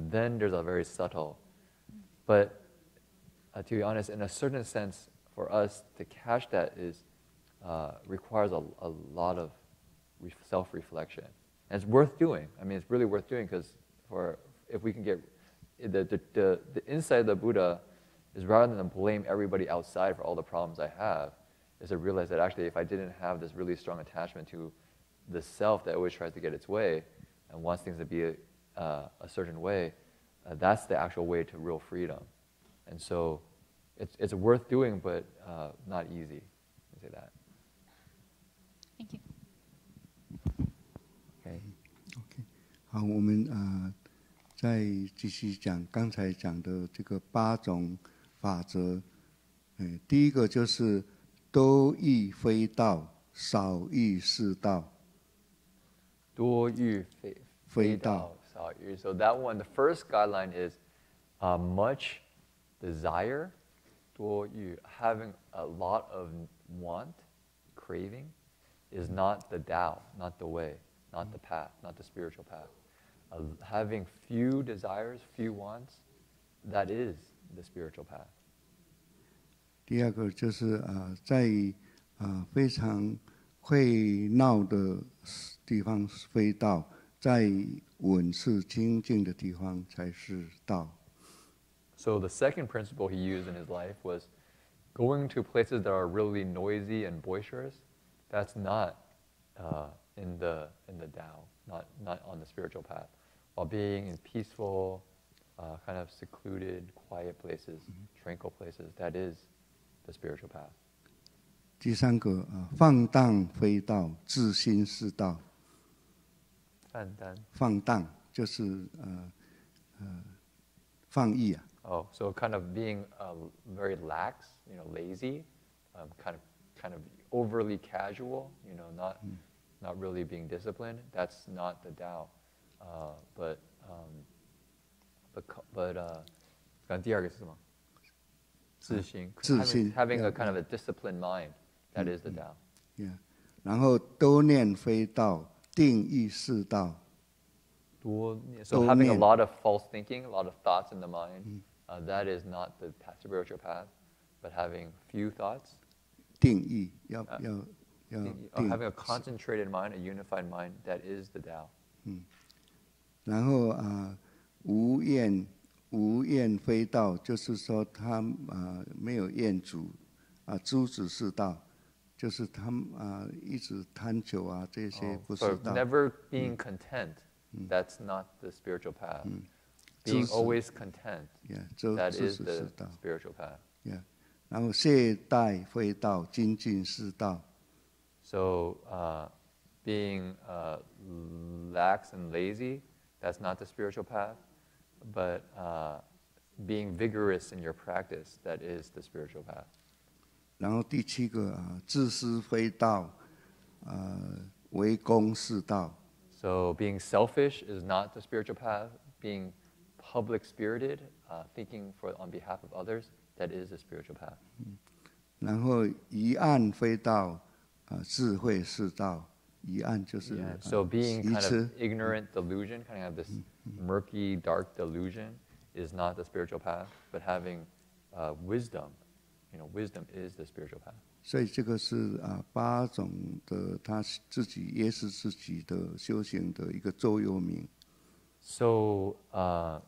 then there's a very subtle, but to be honest, in a certain sense, for us to catch that requires a lot of self-reflection, and it's worth doing. I mean, it's really worth doing, because if we can get the insight of the Buddha is, rather than blame everybody outside for all the problems I have, is to realize that actually if I didn't have this really strong attachment to the self that always tries to get its way and wants things to be a certain way, that's the actual way to real freedom. And so it's worth doing, but not easy. I'd say that. Thank you. Okay. 好，我们再继续讲刚才讲的这个8种法则。第一个就是多欲非道，少欲是道。多欲非道，少欲。So that one, the first guideline is much desire, 多欲, having a lot of want, craving, is not the Tao, not the way, not the path, not the spiritual path. Having few desires, few wants, that is the spiritual path. 第二个就是在非常会闹的地方非道，在稳是清净的地方才是道。So the second principle he used in his life was going to places that are really noisy and boisterous. That's not in the Tao, not on the spiritual path. While being in peaceful, kind of secluded, quiet places, tranquil places, that is the spiritual path. 第三个放荡非道，自心是道。放荡就是放逸啊。Oh, so kind of being very lax, lazy, kind of overly casual, not really being disciplined. That's not the Tao. But 第二个是什么？自心。Having a kind of a disciplined mind, that is the Tao. Yeah. 然后多念非道，定亦是道。So having a lot of false thinking, a lot of thoughts in the mind, that is not the spiritual path. But having few thoughts, 定义要 having a concentrated mind, a unified mind, that is the Tao. 然后无厌非道，就是说他没有厌足诸子是道，就是他一直贪求这些不是道。Never being content, that's not the spiritual path. Being always content, that is the spiritual path. Yeah. 然后懈怠非道，精进是道。So being lax and lazy, that's not the spiritual path. But being vigorous in your practice, that is the spiritual path. 然后第7个自私非道，为公是道。So being selfish is not the spiritual path. Being public-spirited, thinking on behalf of others, that is the spiritual path. 然后疑暗非道，智慧是道。疑暗就是 So being kind of ignorant delusion, kind of have this murky, dark delusion, is not the spiritual path. But having wisdom, wisdom is the spiritual path. 所以这个是8种的他自己也是自己的修行的一个座右铭。So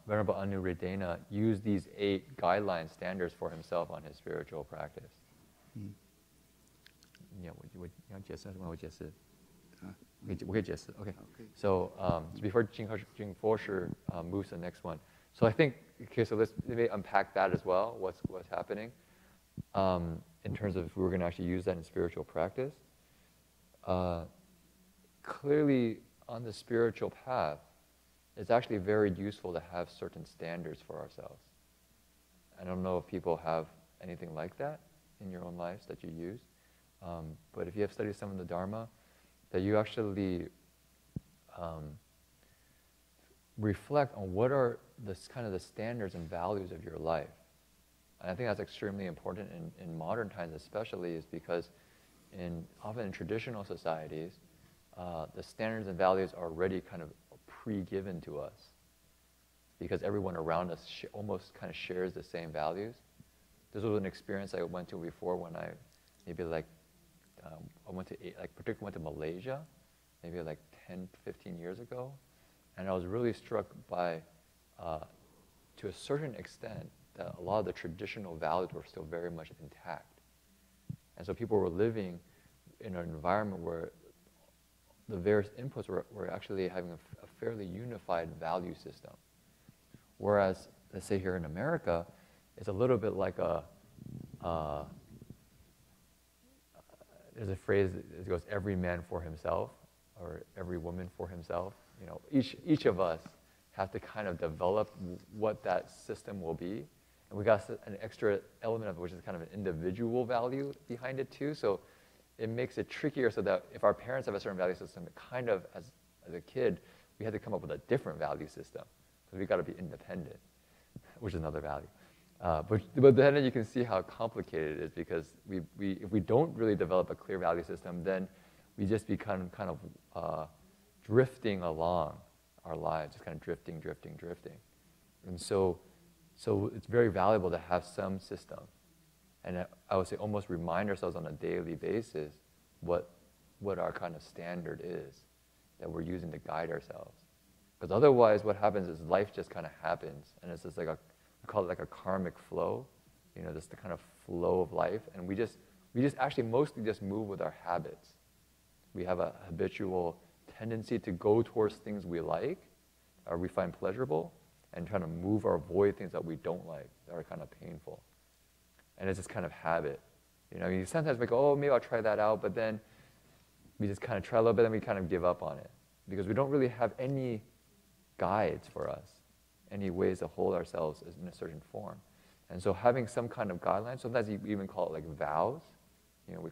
Venerable Andrade used these 8 guideline standards for himself on his spiritual practice. 我解释还是我解释？我可以解释。Okay. So before Jin-Fo Shr moves to the next one, so I think so let's maybe unpack that as well. What's happening in terms of if we were going to actually use that in spiritual practice? Clearly, on the spiritual path, it's actually very useful to have certain standards for ourselves. I don't know if people have anything like that in your own lives that you use, but if you have studied some of the Dharma, that you actually reflect on what are the kind of the standards and values of your life. And I think that's extremely important in modern times especially, is because often in traditional societies, the standards and values are already kind of pre-given to us because everyone around us almost kind of shares the same values. This was an experience I went to before when I particularly went to Malaysia, maybe like 10, 15 years ago, and I was really struck by, to a certain extent, that a lot of the traditional values were still very much intact. And so people were living in an environment where the various inputs were actually having a fairly unified value system. Whereas, let's say here in America, it's a little bit like there's a phrase that goes, every man for himself, or every woman for himself. Each of us have to kind of develop what that system will be. And we got an extra element of it, which is kind of an individual value behind it too. So it makes it trickier so that if our parents have a certain value system, it kind of, as a kid, we had to come up with a different value system because we got to be independent, which is another value. But then you can see how complicated it is because if we don't really develop a clear value system, then we just become kind of drifting along our lives, just kind of drifting. And so it's very valuable to have some system. And I would say almost remind ourselves on a daily basis what our kind of standard is that we're using to guide ourselves. Because otherwise what happens is life just kind of happens, and it's just like we call it like a karmic flow, just the kind of flow of life, and we just actually mostly just move with our habits. We have a habitual tendency to go towards things we like, or we find pleasurable, and trying to move or avoid things that we don't like, that are kind of painful. And it's just kind of habit. Sometimes we go, oh, maybe I'll try that out, but then we just kind of try a little bit, and we kind of give up on it. Because we don't really have any guides for us, any ways to hold ourselves in a certain form. And so having some kind of guidelines, sometimes you even call it like vows.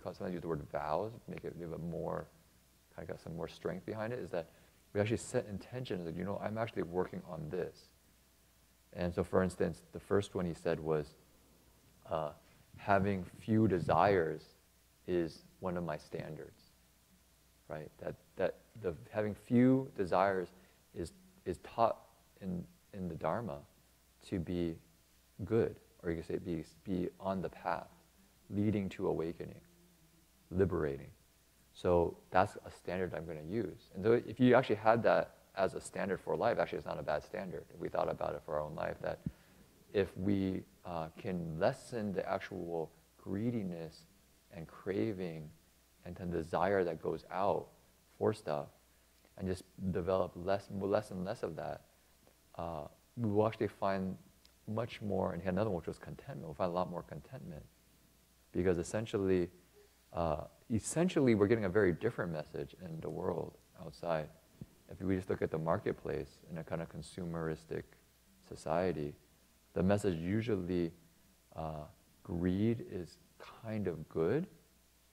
Sometimes use the word vows, make it give it more, kind of got some more strength behind it, is that we actually set intentions that, I'm actually working on this. And so for instance, the first one he said was, having few desires is one of my standards, right? That the having few desires is taught in the Dharma to be good, or you could say be on the path, leading to awakening, liberating. So that's a standard I'm going to use. And so if you actually had that as a standard for life, actually it's not a bad standard. If we thought about it for our own life, that if we can lessen the actual greediness and craving and the desire that goes out for stuff, and just develop less and less of that, we will actually find much more, and another one which was contentment. We'll find a lot more contentment, because essentially we're getting a very different message in the world outside. If we just look at the marketplace in a kind of consumeristic society, the message usually, greed is kind of good,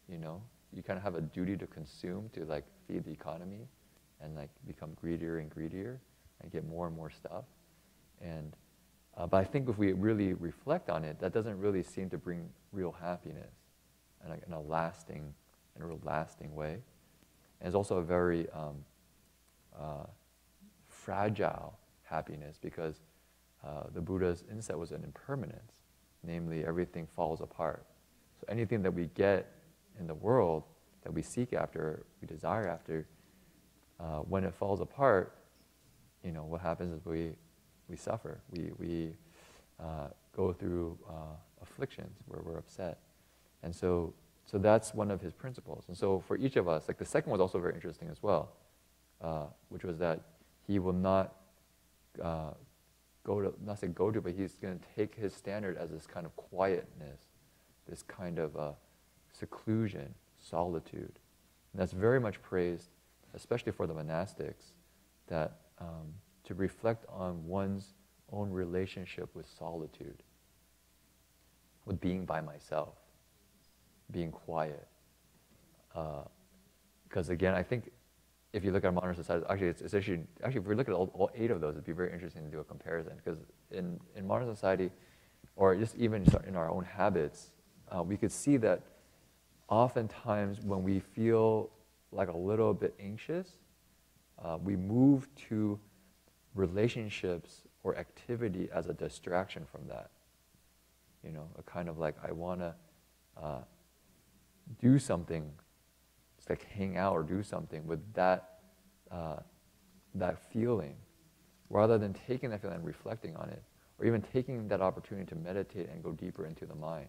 you know. You kind of have a duty to consume, to like feed the economy, and like become greedier and greedier, and get more and more stuff. And but I think if we really reflect on it, that doesn't really seem to bring real happiness, and like in a real lasting way. And it's also a very fragile happiness, because the Buddha's insight was an impermanence, namely everything falls apart. So anything that we get in the world that we seek after, we desire after, when it falls apart, you know, what happens is we suffer. We go through afflictions where we're upset. And so that's one of his principles. And so for each of us, like the second was also very interesting as well, which was that he will not but he's going to take his standard as this kind of quietness, this kind of seclusion, solitude. And that's very much praised, especially for the monastics, that to reflect on one's own relationship with solitude, with being by myself, being quiet. Because again, I think if you look at modern society, actually, it's actually if we look at all 8 of those, it'd be very interesting to do a comparison. Because in modern society, or just even in our own habits, we could see that oftentimes when we feel like a little bit anxious, we move to relationships or activity as a distraction from that. You know, a kind of like, I want to do something. It's like hang out or do something with that feeling, rather than taking that feeling and reflecting on it, or even taking that opportunity to meditate and go deeper into the mind.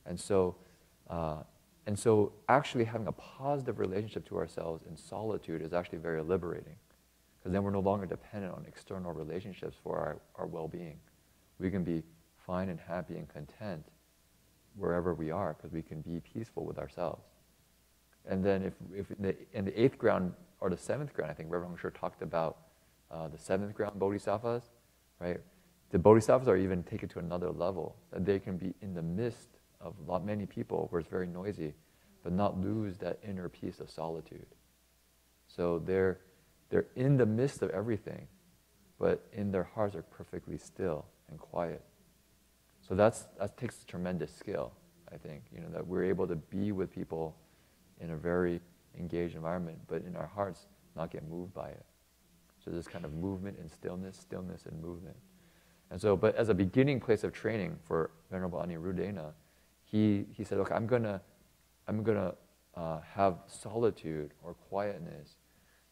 And so actually having a positive relationship to ourselves in solitude is actually very liberating, because then we're no longer dependent on external relationships for our well-being. We can be fine and happy and content wherever we are, because we can be peaceful with ourselves. And then if in the 8th ground or the 7th ground, I think Reverend Heng Sure talked about the 7th ground Bodhisattvas, right? The Bodhisattvas are even taken to another level, that they can be in the midst of many people where it's very noisy, but not lose that inner peace of solitude. So they're in the midst of everything, but in their hearts are perfectly still and quiet. So that takes tremendous skill, I think, you know, that we're able to be with people in a very engaged environment, but in our hearts not get moved by it. So this kind of movement and stillness and movement. And so, but as a beginning place of training for Venerable Anirudena, he said, okay, I'm gonna have solitude or quietness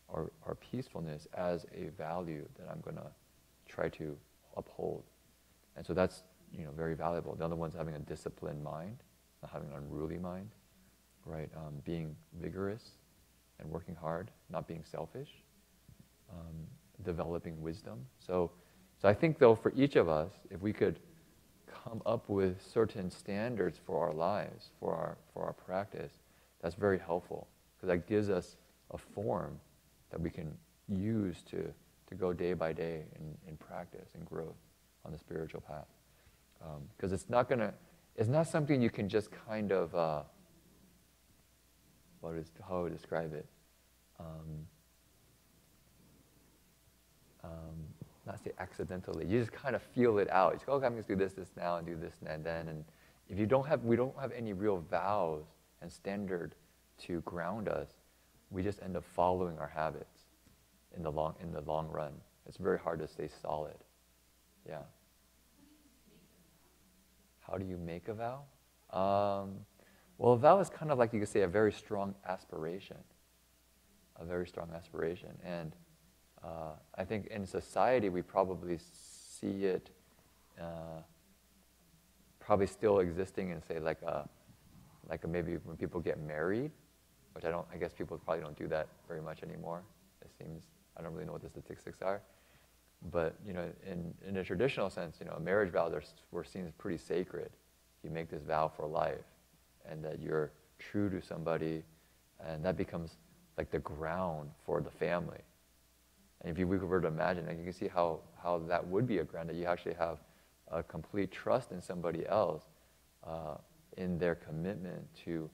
or peacefulness as a value that I'm gonna try to uphold. And so that's, you know, very valuable. The other one's having a disciplined mind, not having an unruly mind, right? Being vigorous and working hard, not being selfish, developing wisdom. So I think, though, for each of us, if we could come up with certain standards for our lives, for our practice, that's very helpful, because that gives us a form that we can use to go day by day in practice and growth on the spiritual path. Because it's not something you can just kind of, how I would describe it, not say accidentally. You just kind of feel it out. You just go, okay, I'm going to do this now, and do this and then. And if we don't have any real vows and standard to ground us, we just end up following our habits in the long run. It's very hard to stay solid. Yeah. How do you make a vow? Well, a vow is kind of like, you could say, a very strong aspiration. A very strong aspiration. And I think in society, we probably see it probably still existing in, say, like maybe when people get married, which I guess people probably don't do that very much anymore. It seems, I don't really know what the statistics are. But, in a traditional sense, marriage vows were seen as pretty sacred. You make this vow for life, and that you're true to somebody, and that becomes like the ground for the family. And if we were to imagine, like, you can see how that would be a ground, that you actually have a complete trust in somebody else, in their commitment to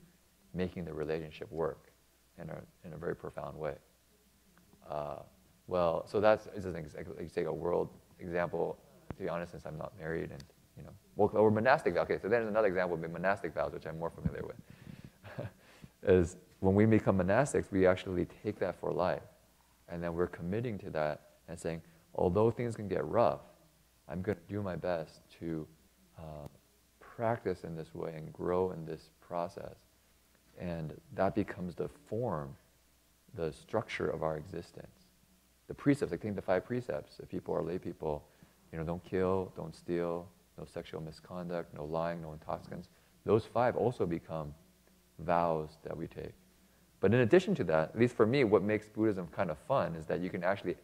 making the relationship work in a very profound way. Well, so that's say a world example. To be honest, since I'm not married, and or monastic vows. Okay, so there's another example would be monastic vows, which I'm more familiar with. Is when we become monastics, we actually take that for life, and then we're committing to that and saying, although things can get rough, I'm going to do my best to practice in this way and grow in this process, and that becomes the form, the structure of our existence. The precepts, I think the 5 precepts, if people are lay people, don't kill, don't steal, no sexual misconduct, no lying, no intoxicants. Those 5 also become vows that we take. But in addition to that, at least for me, what makes Buddhism kind of fun is that you can actually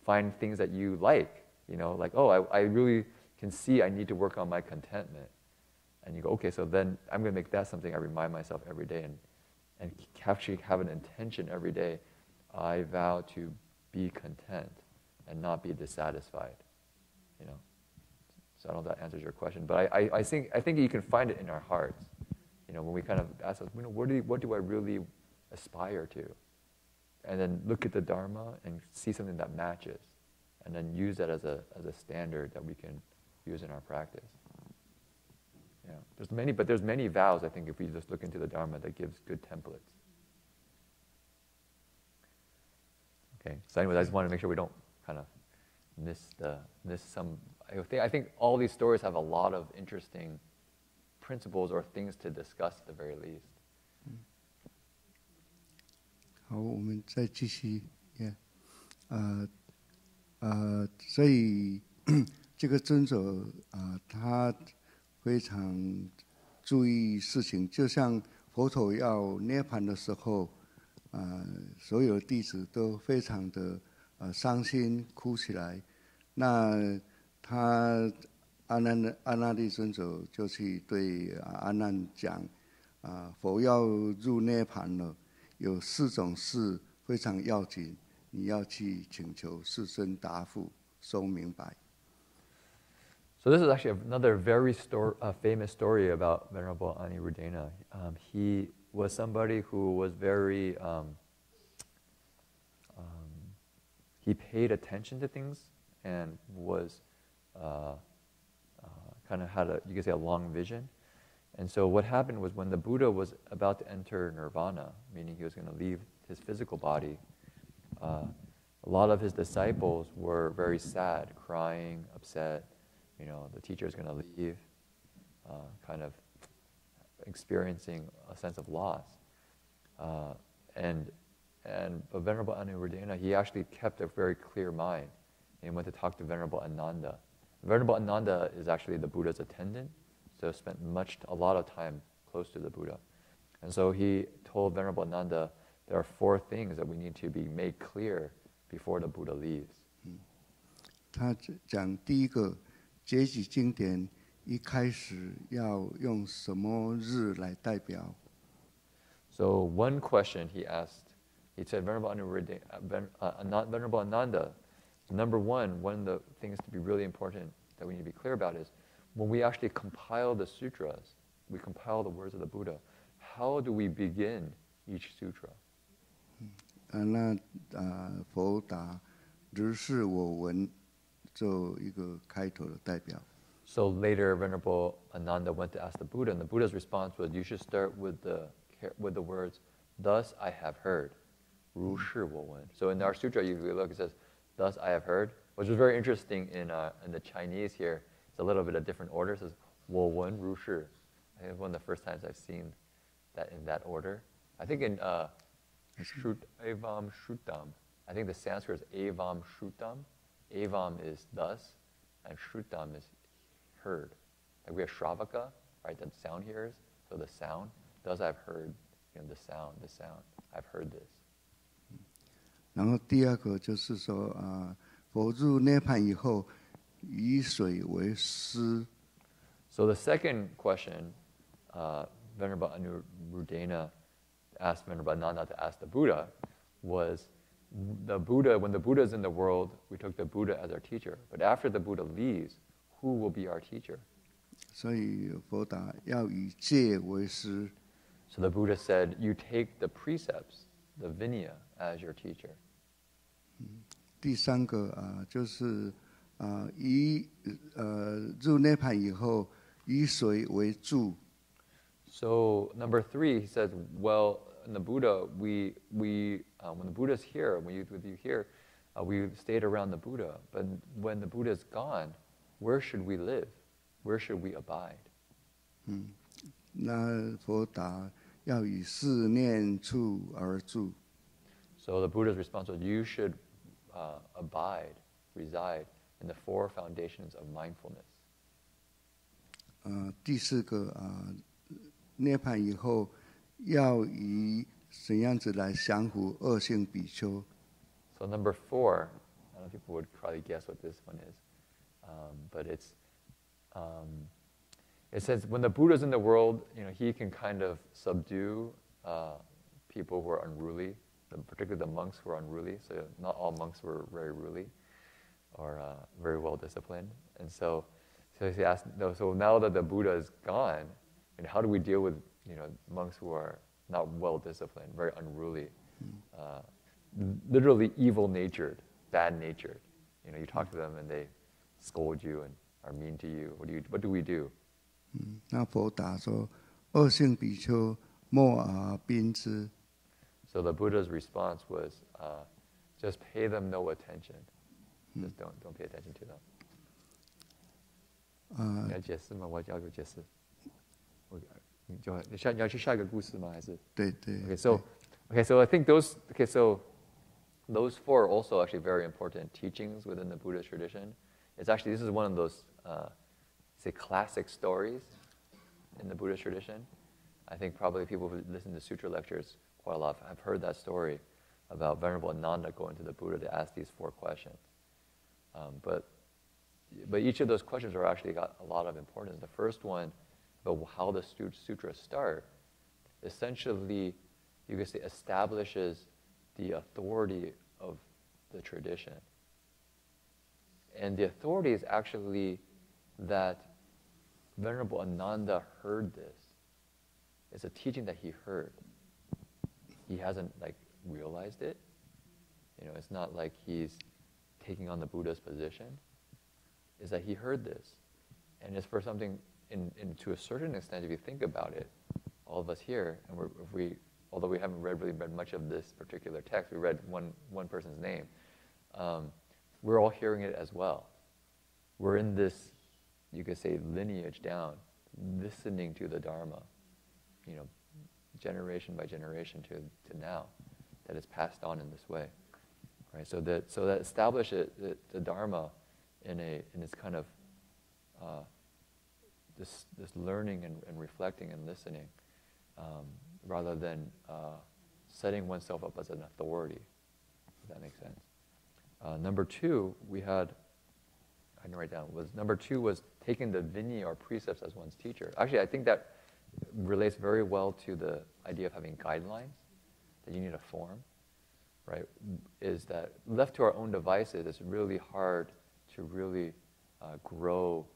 find things that you like. Like, oh, I really can see I need to work on my contentment. And you go, okay, so then I'm going to make that something I remind myself every day, and actually have an intention every day. I vow to be content and not be dissatisfied. So I don't know if that answers your question, but I think you can find it in our hearts. When we kind of ask us, what do I really aspire to? And then look at the Dharma and see something that matches, and then use that as a standard that we can use in our practice. There's many vows, I think, if we just look into the Dharma, that gives good templates. Okay, so anyways, I just want to make sure we don't kind of miss some. I think all these stories have a lot of interesting principles or things to discuss at the very least. 好，我们再继续。所以这个尊者他非常注意事情，就像佛陀要涅槃的时候，所有弟子都非常的伤心，哭起来。那他阿难帝尊者就去对阿难讲，佛要入涅槃了，有4种事非常要紧，你要去请求世尊答复，说明白。So this is actually another very famous story about Venerable Aniruddhena. He was somebody who was very, he paid attention to things and was kind of had you could say a long vision. And so what happened was when the Buddha was about to enter nirvana, meaning he was going to leave his physical body, a lot of his disciples were very sad, crying, upset. The teacher is going to leave, kind of experiencing a sense of loss. But Venerable Aniruddhena, he actually kept a very clear mind. And he went to talk to Venerable Ananda. Venerable Ananda is actually the Buddha's attendant, so spent a lot of time close to the Buddha. And so he told Venerable Ananda, there are 4 things that we need to be made clear before the Buddha leaves. 他讲第一个，结集经典一开始要用什么日来代表？ So one question he asked, he said, Venerable Ananda, number one of the things to be really important that we need to be clear about is when we actually compile the sutras, we compile the words of the Buddha, how do we begin each sutra? 那佛答如是我闻，做一个开头的代表。 So later, Venerable Ananda went to ask the Buddha, and the Buddha's response was, you should start with the words, thus I have heard, 如是我闻. So in our sutra, you look, it says, thus I have heard, which is very interesting in the Chinese here. It's a little bit of different order. It says, 我闻如是. I think it's one of the first times I've seen that in that order. I think in Avam Shrutam, I think the Sanskrit is Avam Shrutam. Avam is thus, and Shrutam is heard. Like we have Shravaka, right, that sound hears. So the sound, thus I've heard, the sound, I've heard this. 然后第二个就是说佛入涅槃以后，以水为师。So the second question, Venerable Anurudena asked Venerable Ananda to ask the Buddha was, the Buddha, when the Buddha is in the world, we took the Buddha as our teacher. But after the Buddha leaves, who will be our teacher? 所以佛答要以戒为师。So the Buddha said, you take the precepts, the Vinaya, as your teacher. 第三个就是入涅槃以后，以水为助。So number 3, he says, well, in the Buddha, when the Buddha's here, with you here, we stayed around the Buddha. But when the Buddha's gone, where should we live? Where should we abide? 那佛答要以四念处而住。So the Buddha's response was, you should abide, reside in the 4 foundations of mindfulness. 第四个涅槃以后，要以怎样子来降伏恶性比丘。So number 4, I don't know if people would probably guess what this one is, but it says when the Buddha's in the world, he can kind of subdue people who are unruly, particularly the monks who are unruly. So not all monks were very ruly or very well disciplined. And so he asked, so now that the Buddha is gone, how do we deal with monks who are not well disciplined, very unruly, literally evil-natured, bad-natured? You talk to them and they scold you and are mean to you. What do we do? 那佛答说：恶性比丘莫宾之。So the Buddha's response was, just pay them no attention. Just don't pay attention to them. 你要解释吗？我要有解释。你要去下一个故事吗？还是？对对。Okay, so I think those 4 are also actually very important teachings within the Buddhist tradition. This is one of those, say, classic stories in the Buddhist tradition. I think probably people who listen to sutra lectures quite a lot have heard that story about Venerable Ananda going to the Buddha to ask these 4 questions. But each of those questions are actually got a lot of importance. The first one, about how the sutras start, essentially, you could say, establishes the authority of the tradition. And the authority is actually that Venerable Ananda heard this. It's a teaching that he heard. He hasn't realized it. It's not like he's taking on the Buddha's position. Is that he heard this. And it's for something, to a certain extent, if you think about it, all of us here, and although we haven't really read much of this particular text, we read one person's name, we're all hearing it as well. We're in this, you could say, lineage down, listening to the Dharma, generation by generation to now, that is passed on in this way, right? So that establishes the Dharma in this kind of this learning and reflecting and listening, rather than setting oneself up as an authority. If that makes sense. Number 2, I didn't write down, number 2 was taking the Vinaya or precepts as one's teacher. Actually, I think that relates very well to the idea of having guidelines, that you need a form, right? Is that left to our own devices, it's really hard to really grow,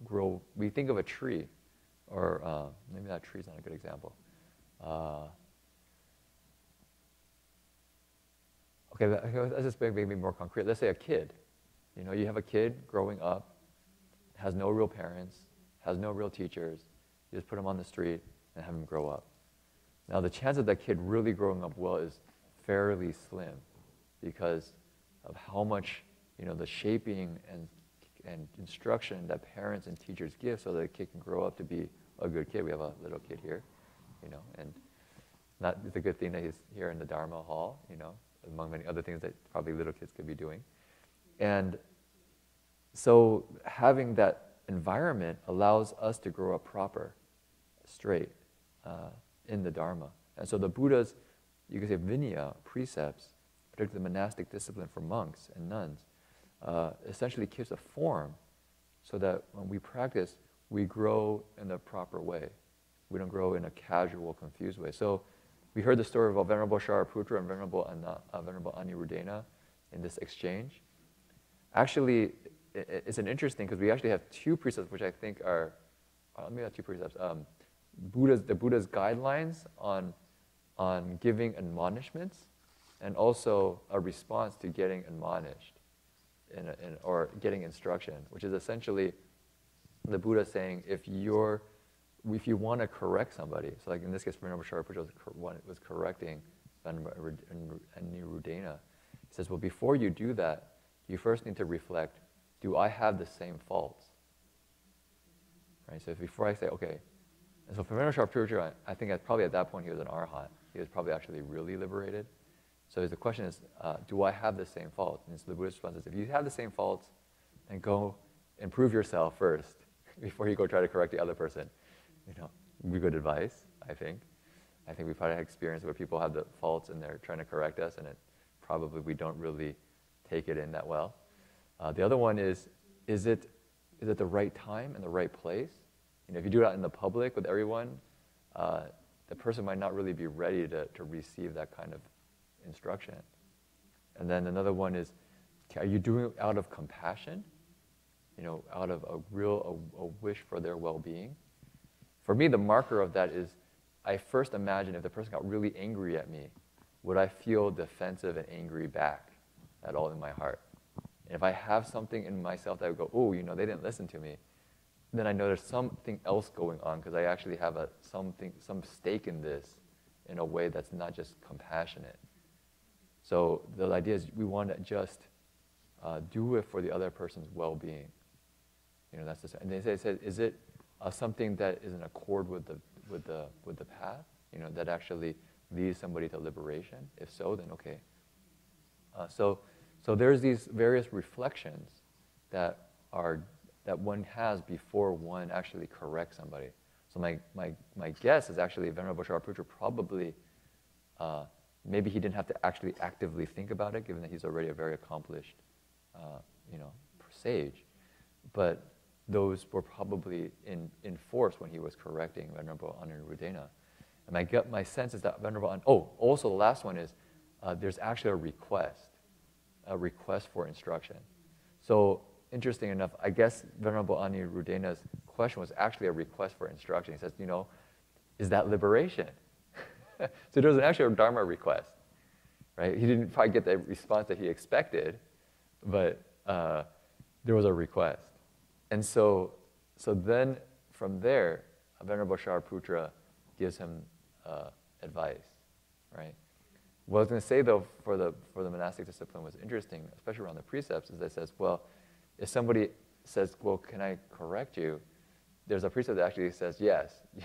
grow. We think of a tree, or maybe that tree is not a good example. Okay, let's just make it more concrete. Let's say a kid. You have a kid growing up, has no real parents, has no real teachers. You just put him on the street and have him grow up. Now, the chance of that kid really growing up well is fairly slim because of how much, the shaping and instruction that parents and teachers give so that a kid can grow up to be a good kid. We have a little kid here. and it's a good thing that he's here in the Dharma hall, among many other things that probably little kids could be doing. And so having that environment allows us to grow up proper, straight, in the Dharma. And so the Buddha's, you could say, Vinaya, precepts, particularly the monastic discipline for monks and nuns, essentially gives a form so that when we practice, we grow in the proper way. We don't grow in a casual, confused way. So we heard the story about Venerable Shariputra and Venerable Anirudena in this exchange. Actually, it's an interesting, because we actually have two precepts which I think are, maybe not two precepts, the Buddha's guidelines on giving admonishments, and also a response to getting admonished, or getting instruction, which is essentially the Buddha saying, if you want to correct somebody, so like in this case, Venerable Shariputra was correcting Anirudena. He says, well, before you do that, you first need to reflect, do I have the same faults? Right. So before I say, okay, and so for Venerable Shariputra, I think probably at that point he was an arhat. He was probably actually really liberated. So the question is, do I have the same faults? And so the Buddhist response is, if you have the same faults, then go improve yourself first before you go try to correct the other person. Be good advice, I think. I think we've had experience where people have the faults and they're trying to correct us, and probably we don't really take it in that well. The other one is it the right time and the right place? If you do that in the public with everyone, the person might not really be ready to receive that kind of instruction. And then another one is, are you doing it out of compassion? Out of a wish for their well-being? For me, the marker of that is, I first imagine if the person got really angry at me, would I feel defensive and angry back at all in my heart? And if I have something in myself that would go, oh, they didn't listen to me, then I know there's something else going on, because I actually have some stake in this in a way that's not just compassionate. So the idea is we want to just do it for the other person's well-being. That's the. And they say, is it something that is in accord with the path? That actually leads somebody to liberation. If so, then okay. So there's these various reflections that one has before one actually corrects somebody. So my guess is actually Venerable Shariputra probably, maybe he didn't have to actually actively think about it, given that he's already a very accomplished, sage. But those were probably in force when he was correcting Venerable Anirudena. And my sense is that Venerable, also the last one is, there's actually a request for instruction. So interesting enough, I guess Venerable Anirudena's question was actually a request for instruction. He says, is that liberation? So there was actually a Dharma request, right? He didn't probably get the response that he expected, but there was a request. And so then from there, Venerable Shariputra gives him advice, right? What I was going to say though for the monastic discipline was interesting, especially around the precepts, is that it says, well, if somebody says, well, can I correct you? There's a precept that actually says yes. You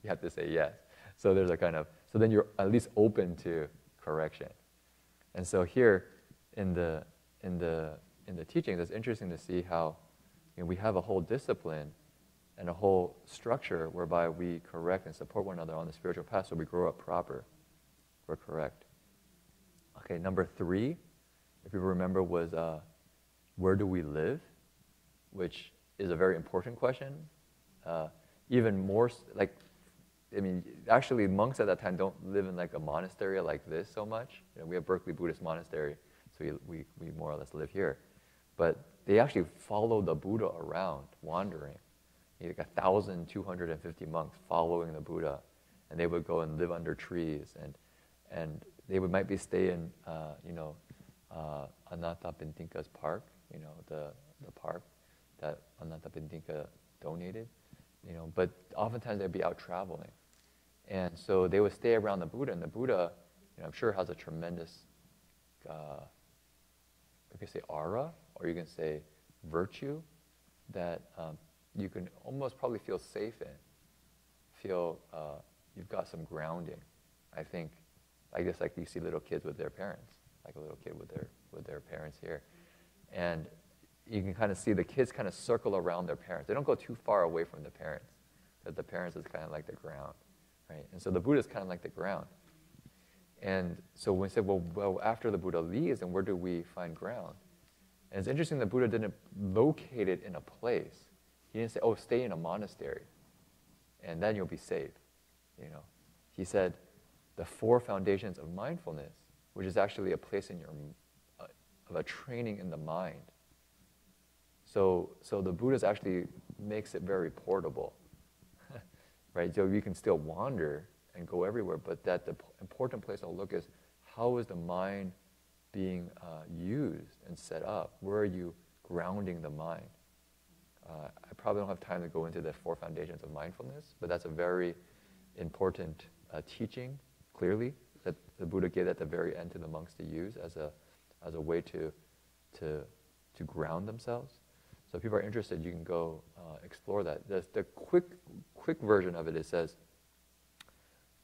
have to say yes. So there's a kind of, so then you're at least open to correction. And so here in the teachings, it's interesting to see how we have a whole discipline and a whole structure whereby we correct and support one another on the spiritual path, so we grow up proper. We're correct. Okay, number 3, if you remember, was where do we live? Which is a very important question. Even more, actually monks at that time don't live in like a monastery like this so much. We have Berkeley Buddhist Monastery, so we more or less live here. But they actually follow the Buddha around, wandering. You got 1,250 monks following the Buddha, and they would go and live under trees, and they might be stay in Anathapindika's park, the park that Anathapindika donated, but oftentimes they'd be out traveling. And so they would stay around the Buddha, and the Buddha, I'm sure has a tremendous, you can say aura, or you can say virtue, that you can almost probably feel safe in, feel you've got some grounding. I think, I guess like you see little kids with their parents, like a little kid with their parents here. And you can kind of see the kids kind of circle around their parents. They don't go too far away from the parents, because the parents is kind of like the ground, right? And so the Buddha is kind of like the ground. And so when we said, well, after the Buddha leaves, then where do we find ground? And it's interesting the Buddha didn't locate it in a place. He didn't say, oh, stay in a monastery, and then you'll be safe. He said, the 4 foundations of mindfulness, which is actually a place in of a training in the mind. So the Buddha actually makes it very portable, right? So you can still wander and go everywhere, but that the important place I'll look is, how is the mind being used and set up? Where are you grounding the mind? I probably don't have time to go into the 4 foundations of mindfulness, but that's a very important teaching, clearly, that the Buddha gave at the very end to the monks to use as a way to ground themselves. So if people are interested, you can go explore that. The quick version of it says,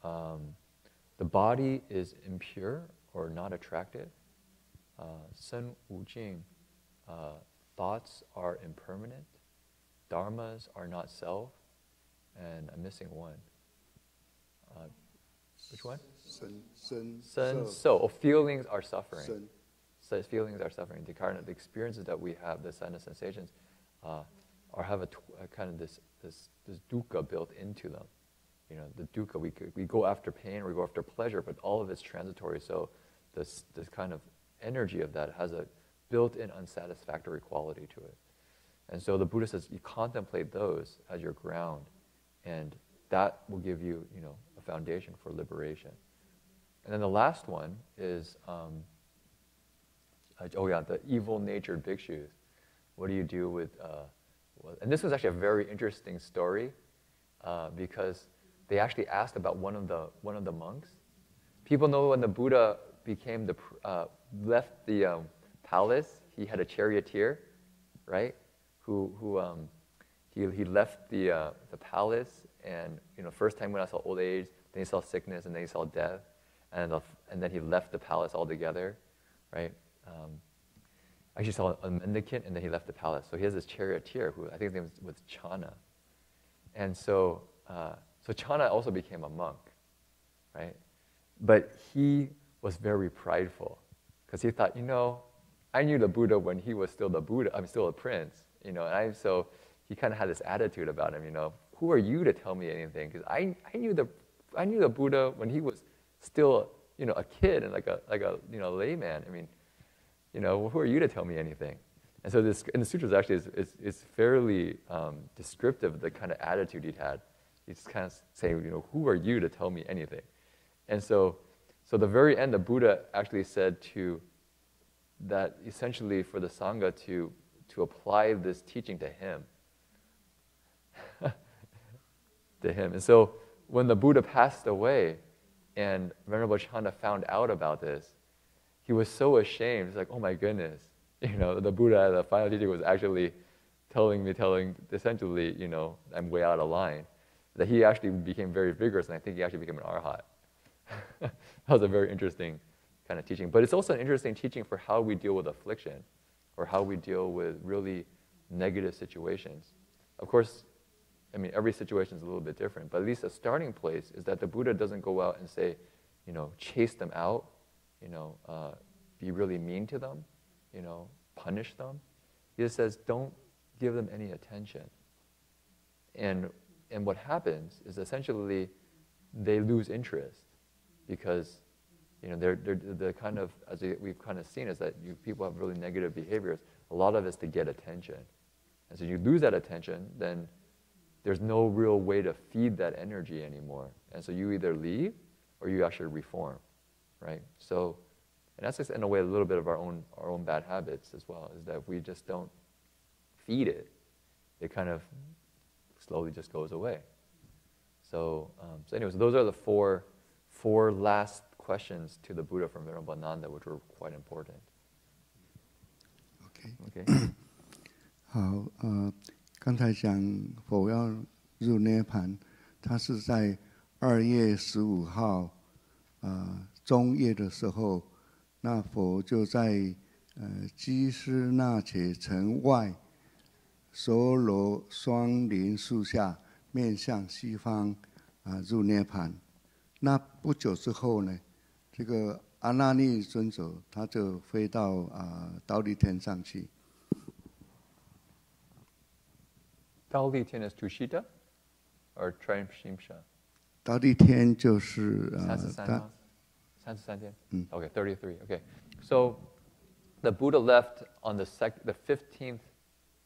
the body is impure or not attractive. Sen Wu Jing, thoughts are impermanent. Dharmas are not self. And I'm missing one. Which one? Sen So. Feelings are suffering. So feelings are suffering. The experiences that we have, the sense sensations, have a kind of this dukkha built into them. The dukkha, we go after pain, we go after pleasure, but all of it's transitory. So this kind of energy of that has a built-in unsatisfactory quality to it. And so the Buddha says you contemplate those as your ground, and that will give you, a foundation for liberation. And then the last one is, the evil-natured bhikshus. What do you do with? And this was actually a very interesting story, because they actually asked about one of the monks. People know when the Buddha left the palace, he had a charioteer, right? He left the palace, and first time when I saw old age, then he saw sickness, and then he saw death, and then he left the palace altogether, right? Actually saw a mendicant, and then he left the palace. So he has this charioteer who I think his name was Chana, and so Chana also became a monk, right? But he was very prideful, because he thought, I knew the Buddha when he was still the Buddha. I'm still a prince, so he kind of had this attitude about him, who are you to tell me anything? Because I knew the Buddha when he was still, a kid and like a layman. I mean, who are you to tell me anything? And so this in the sutras actually is fairly descriptive of the kind of attitude he'd had. He's kind of saying, who are you to tell me anything? And so the very end, the Buddha actually said that essentially for the Sangha to apply this teaching to him. To him. And so when the Buddha passed away and Venerable Chanda found out about this, he was so ashamed. He's like, oh my goodness, the Buddha, the final teacher, was actually telling essentially, I'm way out of line. That he actually became very vigorous, and I think he actually became an arhat. That was a very interesting kind of teaching. But it's also an interesting teaching for how we deal with affliction, or how we deal with really negative situations. Of course, every situation is a little bit different, but at least a starting place is that the Buddha doesn't go out and say, chase them out, be really mean to them, punish them. He just says, don't give them any attention. And what happens is essentially they lose interest, because they're kind of, as we've kind of seen, is that people have really negative behaviors. A lot of it's to get attention. And so you lose that attention, then there's no real way to feed that energy anymore. And so you either leave or you actually reform, right? So, and that's just in a way a little bit of our own bad habits as well, is that if we just don't feed it, it kind of slowly just goes away. So anyways, those are the four last questions to the Buddha from Venerable Nanda, which were quite important. Okay. 好，刚才讲佛要入涅槃，它是在2月15号中夜的时候，那佛就在基斯那且城外梭罗双林树下，面向西方入涅盘。那不久之后呢，这个阿那律尊者他就飞到忉利天上去。忉利天 is Tushita or Triamshimsha? 忉利天就是33天。Okay, 33. Okay, so the Buddha left on the 15th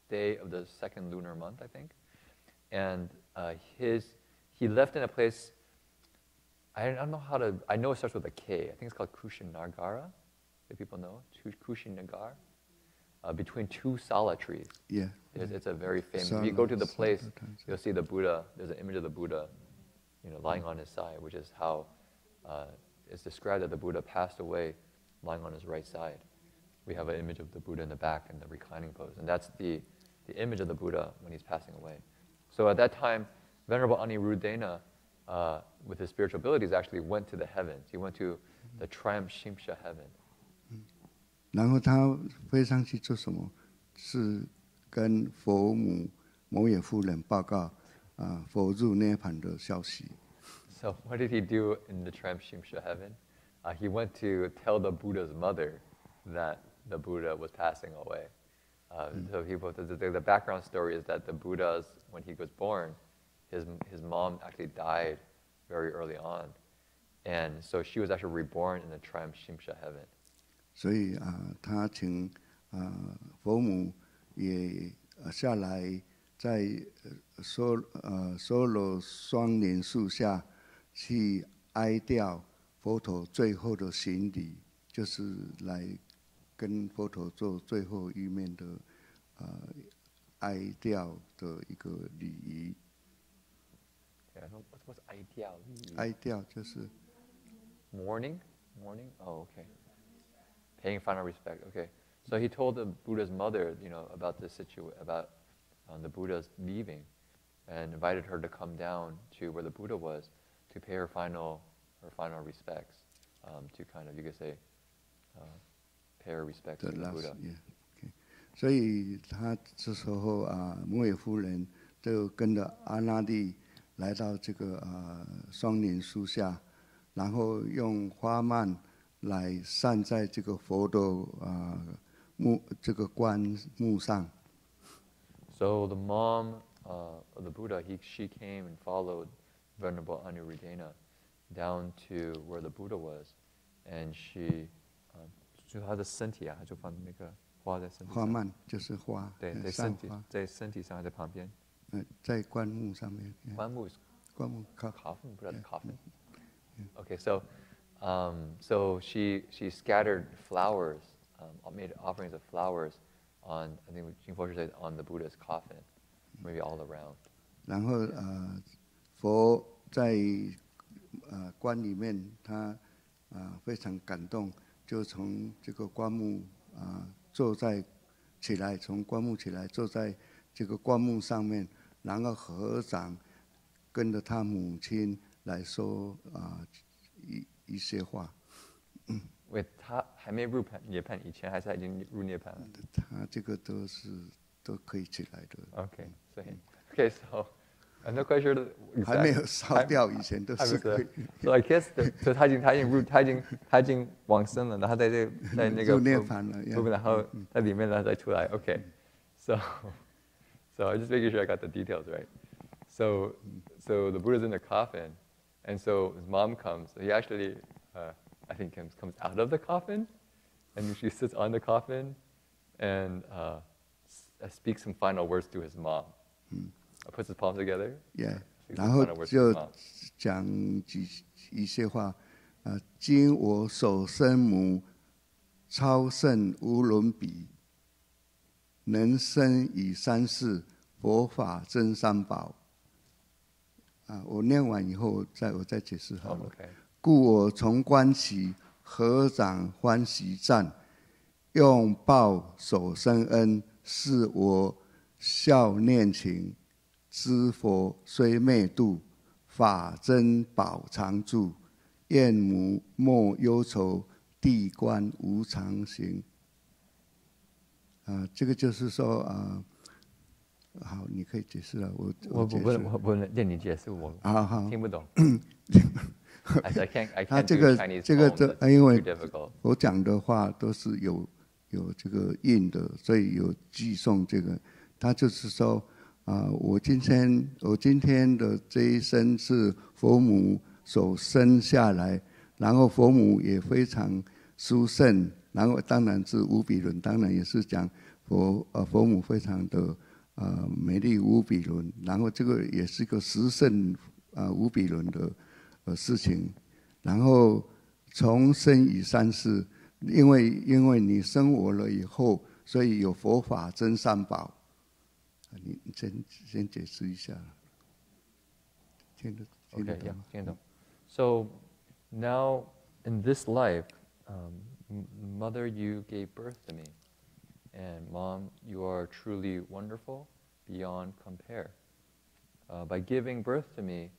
day of the second lunar month, I think, and he left in a place. I don't know how to. I know it starts with a K. I think it's called Kushinagara. Do people know Kushinagar? Between two sala trees. Yeah. It's a very famous. If you go to the place, you'll see the Buddha. There's an image of the Buddha, lying on his side, which is how it's described that the Buddha passed away lying on his right side. We have an image of the Buddha in the back in the reclining pose, and that's the image of the Buddha when he's passing away. So at that time, Venerable Aniruddhena, with his spiritual abilities, actually went to the heavens. He went to the Triamshimsha heaven. 然后他飞上去做什么？是跟佛母摩耶夫人报告佛入涅槃的消息。So what did he do in the Triamshimsha heaven? He went to tell the Buddha's mother that the Buddha was passing away. So the background story is that the Buddha's, when he was born, his mom actually died very early on, and so she was actually reborn in the Triamshimsha heaven. 所以他请佛母也下来，在梭罗双莲树下去哀悼佛陀最后的行礼，就是来跟佛陀做最后一面的哀悼的一个礼仪。What's 哀悼？哀悼就是 mourning. Oh, okay. Paying final respect. Okay. So he told the Buddha's mother, about the about the Buddha's leaving, and invited her to come down to where the Buddha was to pay her final respects, to kind of, you could say, pay her respects to the Buddha. Yeah. Okay. 所以他这时候摩耶夫人就跟着阿那律来到这个双莲树下，然后用花蔓来散在这个佛的这个棺木上。So the mom of the Buddha, she came and followed Venerable Aniruddhena down to where the Buddha was, and she 就他的身体他就放那个花在身体上。花蔓就是花，对，在身体上，在旁边。在棺木上面。棺木 coffin, but that's coffin. Okay, so she scattered flowers, made offerings of flowers on, I think Jin-Fo Shr said, on the Buddha's coffin, maybe all around. 然后佛在棺里面，他非常感动，就从这个棺木从棺木起来，坐在这个棺木上面，然后合掌跟着他母亲来说一些话。喂，他还没入涅槃以前，还是他已经入涅槃了？他这个都可以起来的。Okay, so I'm not quite sure. 还没有烧掉以前都是可以。So I guess, so 他已经往生了，然后在那个入涅槃了，然后在里面然后再出来。Okay, so I'm just making sure I got the details right. So the Buddha's in the coffin, and so his mom comes. So he actually, I think, comes out of the coffin, and she sits on the coffin, and speaks some final words to his mom. Puts his palms together. Yeah. 然后就讲一些话，今我所生母，超胜无伦比，能生以三世，佛法真三宝。我念完以后，我再解释好了。Okay. 故我从观起，合掌欢喜赞，用报所生恩，是我孝念情。知佛虽昧度，法珍宝常住，愿莫忧愁，地观无常行。这个就是说好，你可以解释了，我解释。我不能让你解释，我听不懂。I can't do Chinese poems. It's 因为 too difficult. 我讲的话都是有这个印的，所以有寄送这个。他就是说我今天的这一生是佛母所生下来，然后佛母也非常殊胜，然后当然是无比伦，当然也是讲佛母非常的美丽无比伦，然后这个也是个十胜无比伦的事情。然后从生以三世，因为你生我了以后，所以有佛法真善宝。你先解释一下，听得懂？ Okay, yeah, 听得懂。So now in this life, Mother, you gave birth to me, and Mom, you are truly wonderful beyond compare. By giving birth to me,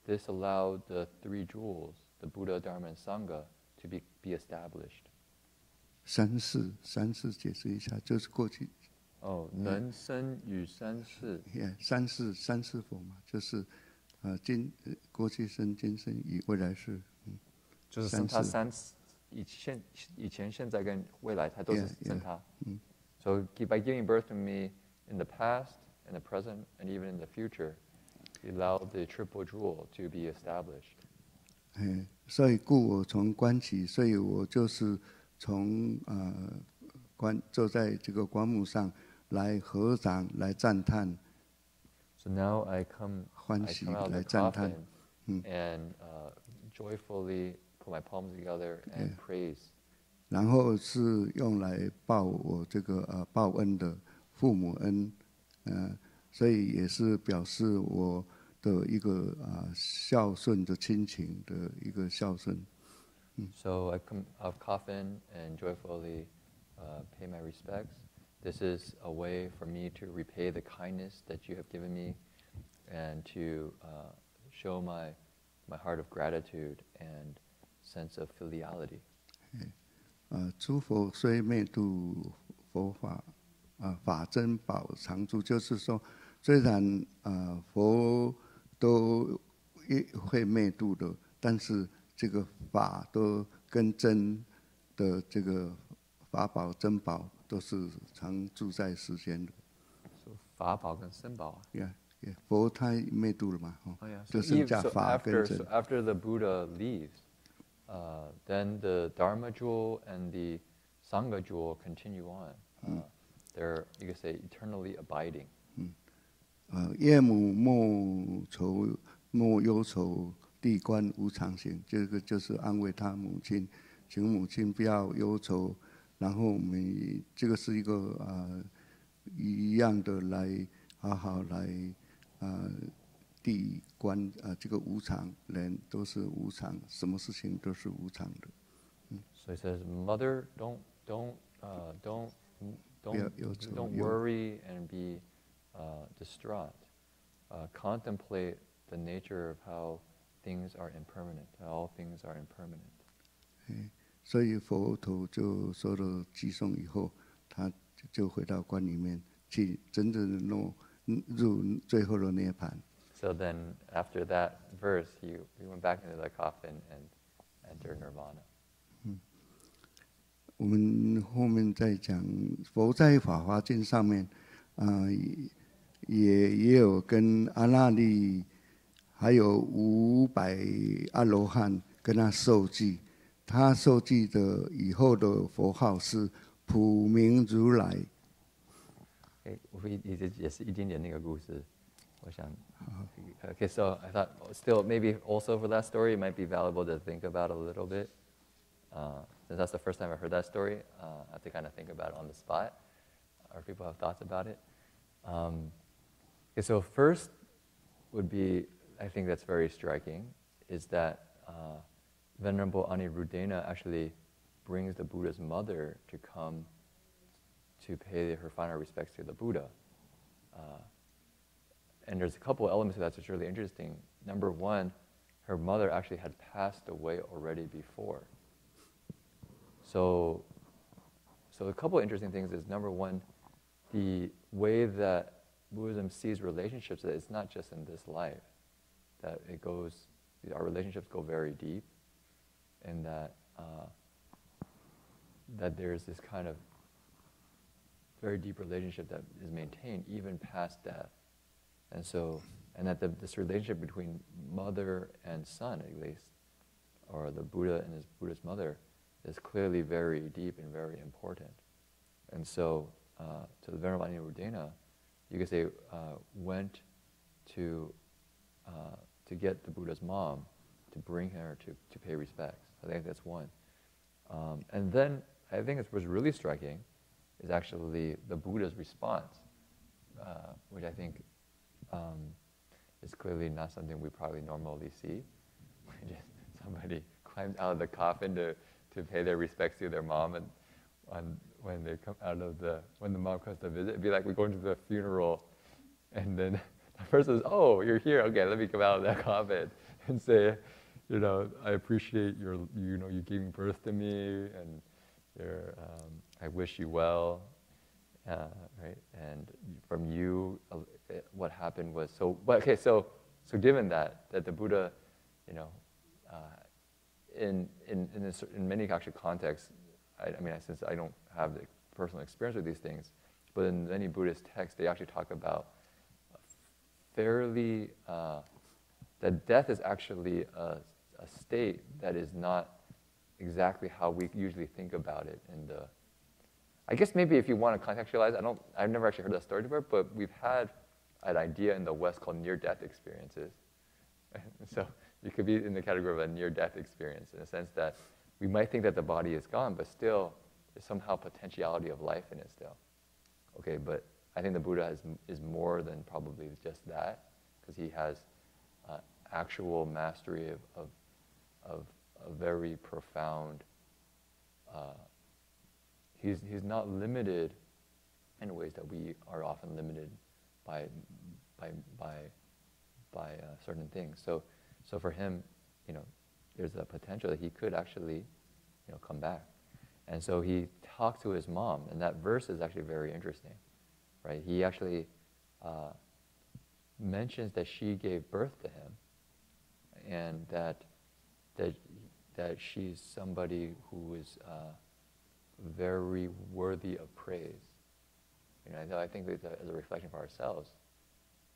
this allowed the three jewels, the Buddha, Dharma, and Sangha, to be established. 三世解释一下，就是过去。能生与三世。三世佛嘛，就是过去生、今生、未来世。就是生他三世，以前、现在跟未来，他都是生他。So by giving birth to me in the past, in the present, and even in the future, he allowed the triple jewel to be established. 所以故我从观起，所以我就是从坐在这个棺木上来合掌来赞叹。So now I come out of the coffin and joyfully put my palms together and praise. 然后是用来报我这个报恩的父母恩，所以也是表示我的一个孝顺的亲情的一个孝顺。So I come out of coffin and joyfully pay my respects. This is a way for me to repay the kindness that you have given me, and to show my heart of gratitude and sense of filiality. 诸佛虽灭度，佛法法珍宝常住，就是说，虽然佛都会灭度的，但是这个法都跟真的这个法宝珍宝都是常住在世间的。法宝跟僧宝。佛他灭度了嘛，就剩下法跟真。So after the Buddha leaves, then the Dharma jewel and the Sangha jewel continue on. They're, you could say, eternally abiding. 夜母莫忧愁，地观无常行。这个就是安慰他母亲，请母亲不要忧愁。然后我们这个是一个一样的来好好来地观这个无常，人都是无常，什么事情都是无常的。So he says, Mother, don't worry and be distraught. Contemplate the nature of how things are impermanent. All things are impermanent. 所以佛陀就说了寄送以后，他就回到观里面去，真正的入最后的涅槃。So then, after that verse, he went back into the coffin and entered nirvana. 我们后面再讲，佛在《法华经》上面，也有跟阿那利，还有500阿罗汉跟他受记。他受记的以后的佛号是普明如来。我也是一点点那个故事，我想。Okay, so I thought still maybe also for that story it might be valuable to think about a little bit. Since that's the first time I heard that story, I have to kind of think about it on the spot. Or people have thoughts about it. Okay, so first would be, I think that's very striking, is that Venerable Aniruddhena actually brings the Buddha's mother to come to pay her final respects to the Buddha. And there's a couple elements of that that's really interesting. number one, her mother actually had passed away already before. So a couple of interesting things is, number one, the way that Buddhism sees relationships, that it's not just in this life, that it goes, our relationships go very deep, and that that there's this kind of very deep relationship that is maintained even past death. And that this relationship between mother and son, at least, or the Buddha and his Buddhist mother, is clearly very deep and very important. And so, to the Venerable Andrade, you could say, went to get the Buddha's mom to bring her to pay respects. I think that's one. And then I think what's really striking is actually the Buddha's response, which I think is clearly not something we probably normally see. Just somebody climbs out of the coffin to pay their respects to their mom, and when they come out of when the mom comes to visit, it'd be like we're going to the funeral, and then the person says, "Oh, you're here. Okay, let me come out of that coffin and say, I appreciate you giving birth to me, and I wish you well, right? And from you, what happened was so. But okay, so given that the Buddha, in many actual contexts, I mean, since I don't have the personal experience with these things, but in many Buddhist texts, they actually talk about fairly that death is actually a state that is not exactly how we usually think about it. And I guess maybe if you want to contextualize, I've never actually heard that story before, but we've had an idea in the West called near-death experiences. So you could be in the category of a near-death experience in a sense that we might think that the body is gone, but still there's somehow potentiality of life in it still. Okay, but I think the Buddha is more than probably just that, because he has actual mastery of a very profound. He's not limited in ways that we are often limited by certain things. So for him, there's a potential that he could actually, come back. And so he talked to his mom, and that verse is actually very interesting, right? He actually mentions that she gave birth to him, and that she's somebody who is very worthy of praise. I think that as a reflection for ourselves,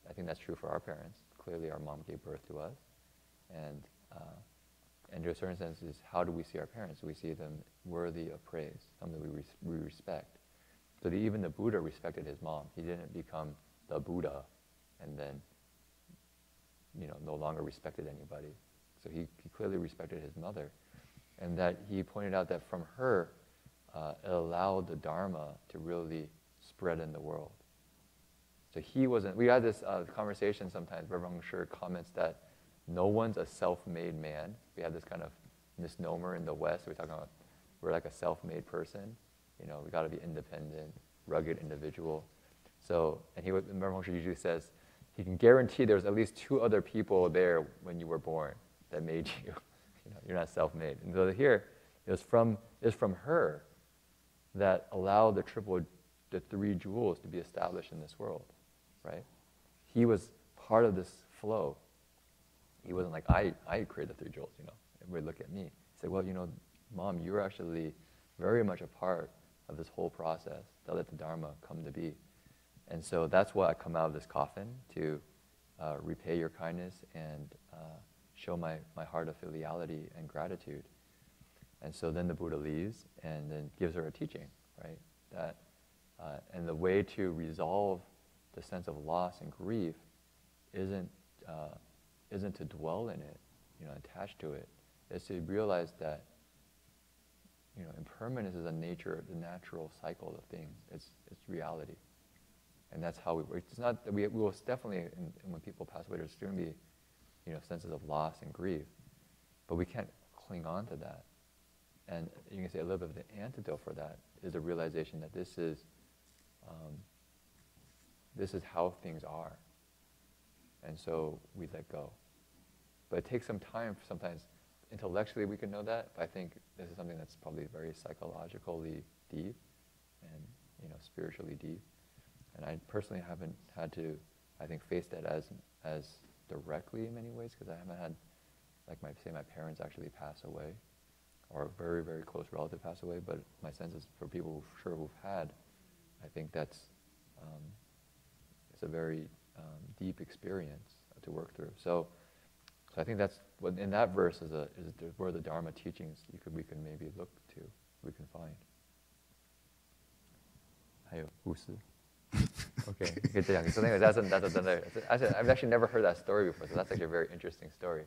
I think that's true for our parents. Clearly, our mom gave birth to us, and to a certain sense, is how do we see our parents? We see them worthy of praise, something we respect. So even the Buddha respected his mom. He didn't become the Buddha, and then no longer respected anybody. So he clearly respected his mother, and that he pointed out that from her, it allowed the Dharma to really spread in the world. So he wasn't. We had this conversation sometimes where Heng Sure comments that no one's a self-made man. We have this kind of misnomer in the West. We're talking about we're like a self-made person. We got to be independent, rugged individual. So, and remember Heng Sure usually says he can guarantee there's at least 2 other people there when you were born that made you. You're not self-made. And so here, it's from her that allowed the 3 jewels to be established in this world, right? He was part of this flow. He wasn't like, I created the 3 jewels, Everybody look at me. He said, well, Mom, you're actually very much a part of this whole process that let the Dharma come to be. And so that's why I come out of this coffin, to repay your kindness and show my heart of filiality and gratitude. And so then the Buddha leaves and then gives her a teaching, right? That and the way to resolve the sense of loss and grief isn't to dwell in it, attached to it. It's to realize that impermanence is the natural cycle of things. It's reality, and that's how we work. It's not that we will definitely, and when people pass away, there's going to be senses of loss and grief, but we can't cling on to that. And you can say a little bit of the antidote for that is the realization that this is how things are, and so we let go. But it takes some time. Sometimes intellectually we can know that, but I think this is something that's probably very psychologically deep and spiritually deep. And I personally haven't had to, I think, face that as directly in many ways, because I haven't had, like my parents actually pass away, or a very, very close relative pass away. But my sense is for people who've had, I think that's it's a very deep experience to work through. So I think that's what in that verse is where the Dharma teachings we can maybe look to, we can find. 还有故事. Okay, good to hear. So anyway, that's another. I've actually never heard that story before, so that's actually a very interesting story.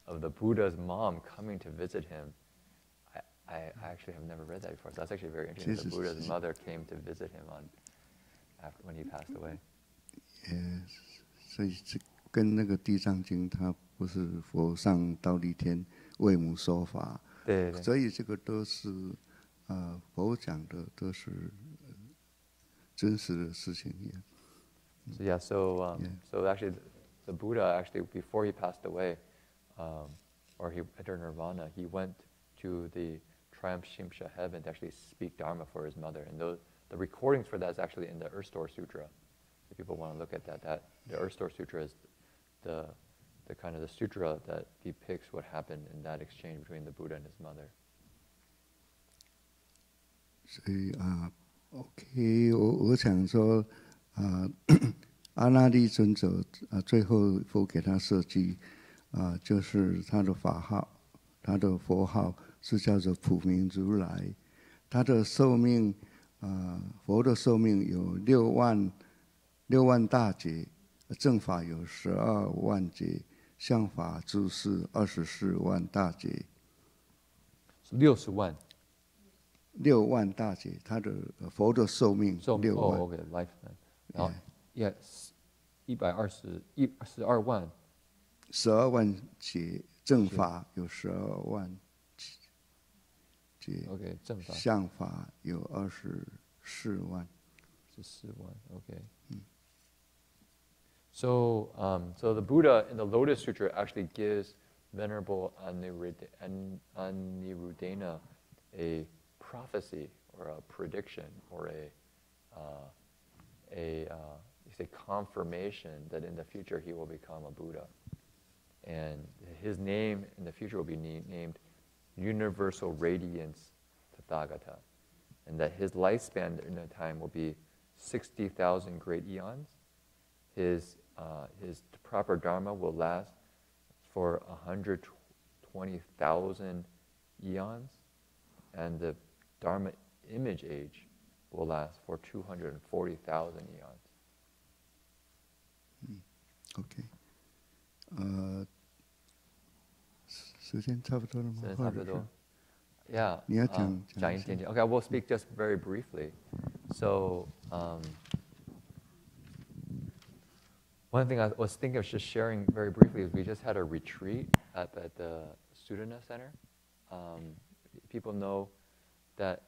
Of the Buddha's mom coming to visit him. I actually have never read that before, so that's actually very interesting. The Buddha's mother came to visit him when he passed away. Yes, 所以这跟那个《地藏经》，它不是佛上忉利天为母说法，对，所以这个都是佛讲的，都是真实的事情也。So yeah, so actually, the Buddha before he passed away, or he entered nirvana, he went to the Triumphsha heaven to actually speak Dharma for his mother, and the recordings for that is actually in the Earth-Store Sutra. If people want to look at that the Earth-Store Sutra is the kind of the sutra that depicts what happened in that exchange between the Buddha and his mother. 所以OK， 我想说阿那律尊者最后佛给他设计就是他的法号，他的佛号是叫做普明如来，他的寿命佛的寿命有6万大劫，正法有12万劫，相法就是24万大劫。60万。6万大劫，他的佛的寿命6万。OK, lifespan. 然后12万。12万劫，正法有12万劫。OK, 正法。相法有24万。14万 OK. So the Buddha in the Lotus Sutra actually gives Venerable Aniruddhena a prophecy or a prediction or a confirmation that in the future he will become a Buddha, and his name in the future will be named Universal Radiance Tathagata, and that his lifespan in that time will be 60,000 great eons. His proper Dharma will last for 120,000 eons, and the Dharma image age will last for 240,000 eons. OK， 时间差不多了吗？时间差不多。Yeah. 你要讲一点点。Okay, I will speak just very briefly. So, one thing I was thinking of just sharing very briefly is we just had a retreat at the Sudana Center. People know that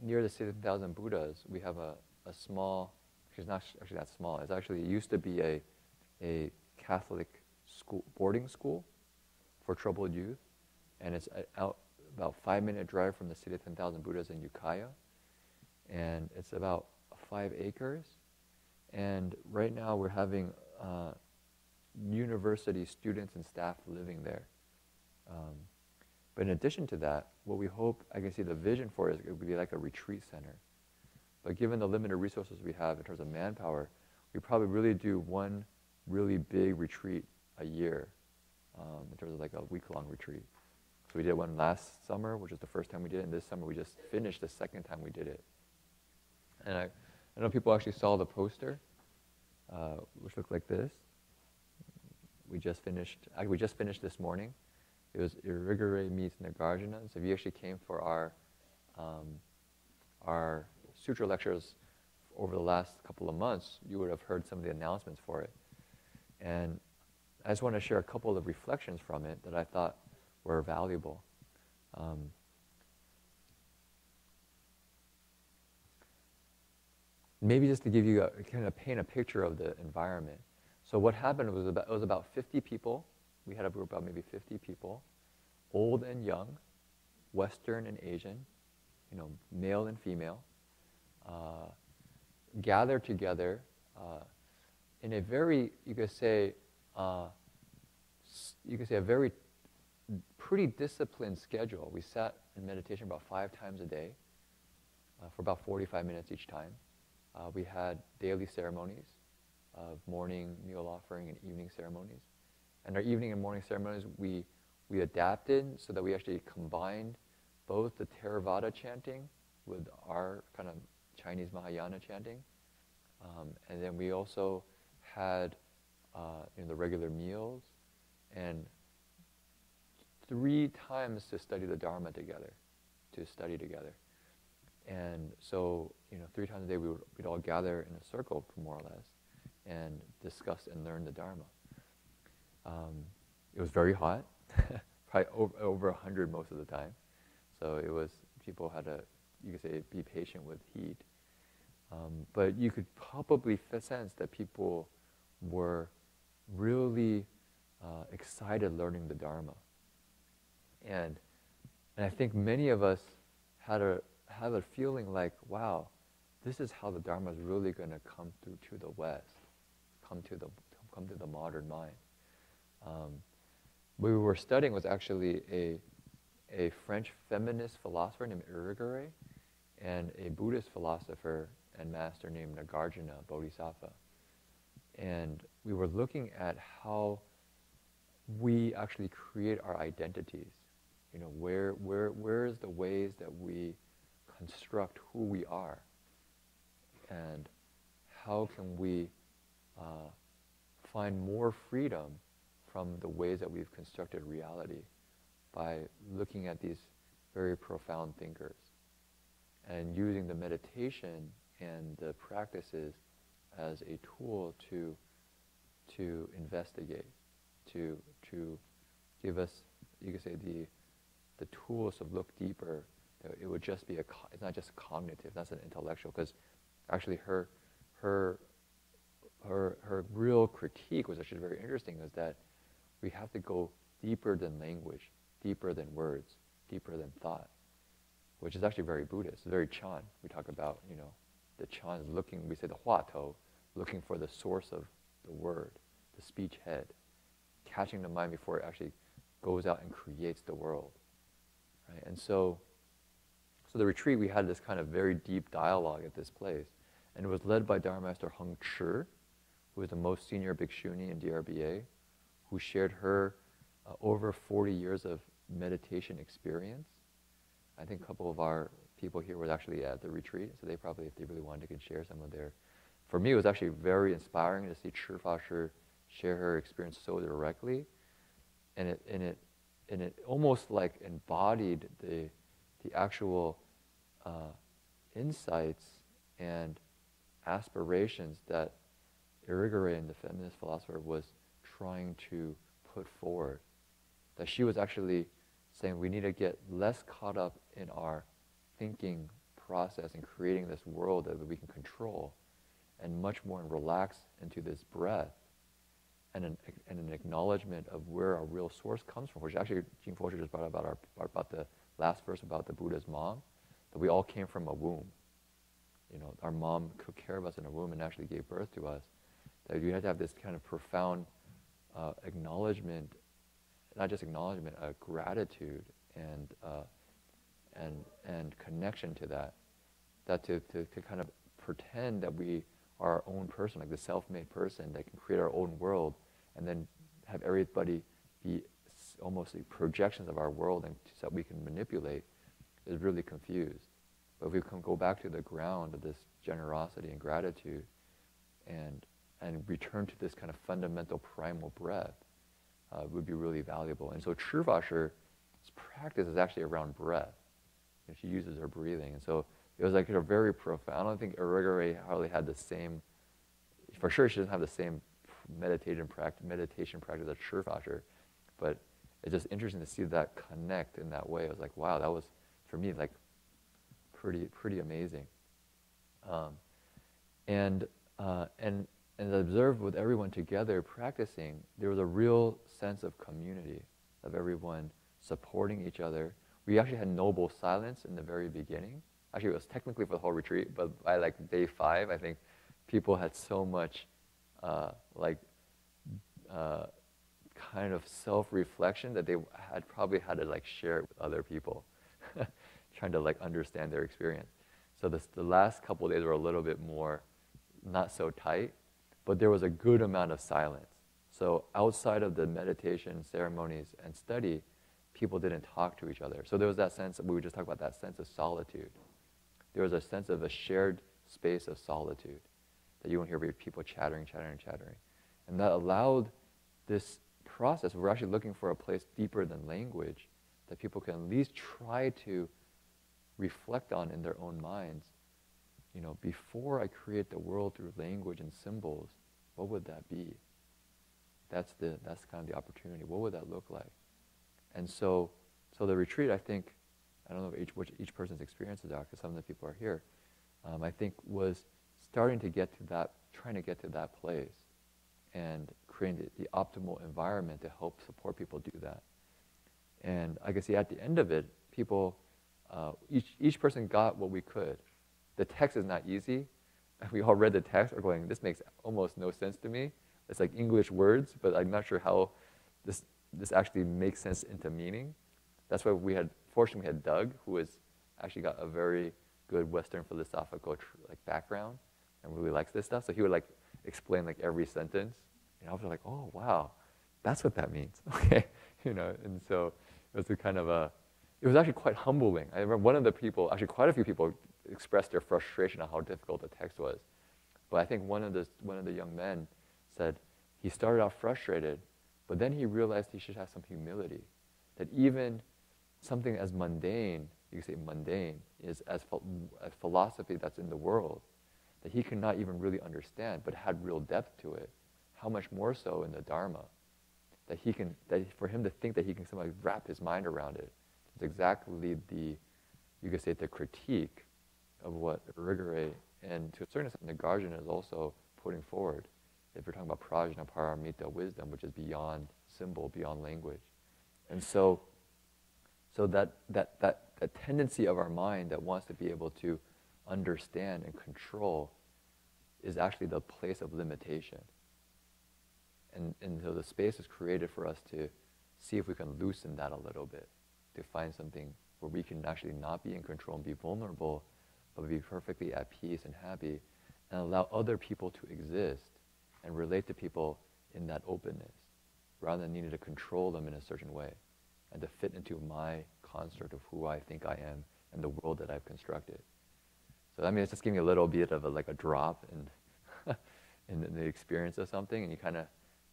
near the 6,000 Buddhas, we have a small, it's not actually that small, it used to be a Catholic school, boarding school for troubled youth, and it's out about 5-minute drive from the city of 10,000 Buddhas in Ukiah, and it's about 5 acres, and right now we're having university students and staff living there. But in addition to that, what we hope, I can see the vision for it would be like a retreat center. But given the limited resources we have in terms of manpower, we probably really do one really big retreat a year, in terms of like a week-long retreat. So we did one last summer, which is the first time we did it, and this summer we just finished the second time we did it. And I know people actually saw the poster, which looked like this. We just finished this morning. It was Irigare meets Nagarjuna. So if you actually came for our sutra lectures over the last couple of months, you would have heard some of the announcements for it. And I just want to share a couple of reflections from it that I thought were valuable. Maybe just to give you kind of paint a picture of the environment. So what happened was it was about 50 people. We had a group of about maybe 50 people, old and young, Western and Asian, male and female, gathered together in a very, you could say a very pretty disciplined schedule. We sat in meditation about 5 times a day for about 45 minutes each time. We had daily ceremonies of morning meal offering and evening ceremonies. And our evening and morning ceremonies, we adapted so that we actually combined both the Theravada chanting with our kind of Chinese Mahayana chanting. And then we also had the regular meals and 3 times to study the Dharma together, And so, 3 times a day we'd all gather in a circle, more or less, and discuss and learn the Dharma. It was very hot, probably over 100 most of the time. So it was, people had to, you could say, be patient with heat. But you could probably sense that people were really excited learning the Dharma. And I think many of us had a feeling like, wow, this is how the Dharma is really going to come through to the West, come to the modern mind. What we were studying was actually a French feminist philosopher named Irigaray and a Buddhist philosopher and master named Nagarjuna Bodhisattva. And we were looking at how we actually create our identities. Where is the ways that we construct who we are, and how can we find more freedom from the ways that we've constructed reality by looking at these very profound thinkers and using the meditation and the practices as a tool to investigate, to give us, you could say, the tools to look deeper. It would just be it's not just cognitive, that's an intellectual, because actually her real critique was actually very interesting, is that we have to go deeper than language, deeper than words, deeper than thought, which is actually very Buddhist, very Chan. We talk about, the Chan is looking, we say the Hua To, looking for the source of the word, the speech head, catching the mind before it actually goes out and creates the world. Right? And so the retreat, we had this kind of very deep dialogue at this place, and it was led by Dharma Master Heng Sure, who is the most senior bhikshuni in DRBA, who shared her over 40 years of meditation experience. I think a couple of our people here were actually at the retreat, so they probably, if they really wanted, could share some of their. For me, it was actually very inspiring to see Jin-Fo Shr share her experience so directly, and it almost like embodied the actual insights and aspirations that Irigaray, the feminist philosopher, was trying to put forward. That she was actually saying we need to get less caught up in our thinking process and creating this world that we can control, and much more relax into this breath and an acknowledgement of where our real source comes from, which actually Jin-Fo Shr just brought about the last verse about the Buddha's mom, that we all came from a womb. Our mom took care of us in a womb and actually gave birth to us. That you have to have this kind of profound acknowledgement, not just acknowledgement, gratitude and connection to that. That to kind of pretend that we are our own person, like the self-made person that can create our own world, and then have everybody be almost like projections of our world and so that we can manipulate, is really confused. But if we can go back to the ground of this generosity and gratitude and return to this kind of fundamental primal breath, would be really valuable. And so Jin-Fo Shr's practice is actually around breath. And she uses her breathing. And so it was like a very profound. I don't think Irigaray hardly had the same, for sure she doesn't have the same meditation practice as Jin-Fo Shr, but it's just interesting to see that connect in that way. I was like, wow, that was, for me, like pretty amazing. And and observed with everyone together practicing, there was a real sense of community, of everyone supporting each other. We actually had noble silence in the very beginning. Actually, it was technically for the whole retreat, but by like day 5, I think people had so much kind of self-reflection that they had probably had to like share it with other people, trying to like understand their experience. So the last couple of days were a little bit more not so tight, but there was a good amount of silence. So outside of the meditation, ceremonies, and study, people didn't talk to each other. So there was that sense, we were just talking about that sense of solitude. There was a sense of a shared space of solitude that you won't hear people chattering. And that allowed this process. We're actually looking for a place deeper than language that people can at least try to reflect on in their own minds. You know, before I create the world through language and symbols, what would that be? That's kind of the opportunity. What would that look like? And so the retreat, I think, I don't know what each person's experiences are, because some of the people are here, I think was starting to get to that, trying to get to that place and creating the optimal environment to help support people do that. And I can see at the end of it, people, each person got what we could. The text is not easy. We all read the text, we're going, this makes almost no sense to me. It's like English words, but I'm not sure how this actually makes sense into meaning. That's why fortunately we had Doug, who has actually got a very good Western philosophical background and really likes this stuff. So he would like explain like every sentence. And I was like, oh wow, that's what that means. Okay, you know. And so it was it was actually quite humbling. I remember one of the people, actually quite a few people, expressed their frustration on how difficult the text was. But I think one of the young men said he started out frustrated, but then he realized he should have some humility. That even something as mundane, you could say mundane, is as philosophy that's in the world, that he could not even really understand, but had real depth to it. How much more so in the Dharma? That for him to think that he can somehow wrap his mind around it, is exactly you could say the critique of what Rigore and to a certain extent Nagarjuna is also putting forward. If we're talking about prajna, paramita, wisdom, which is beyond symbol, beyond language. And so that tendency of our mind that wants to be able to understand and control is actually the place of limitation. And so the space is created for us to see if we can loosen that a little bit, to find something where we can actually not be in control and be vulnerable, but be perfectly at peace and happy, and allow other people to exist and relate to people in that openness, rather than needing to control them in a certain way, and to fit into my construct of who I think I am and the world that I've constructed. So I mean, it's just giving a little bit of a drop in the experience of something, and you kind of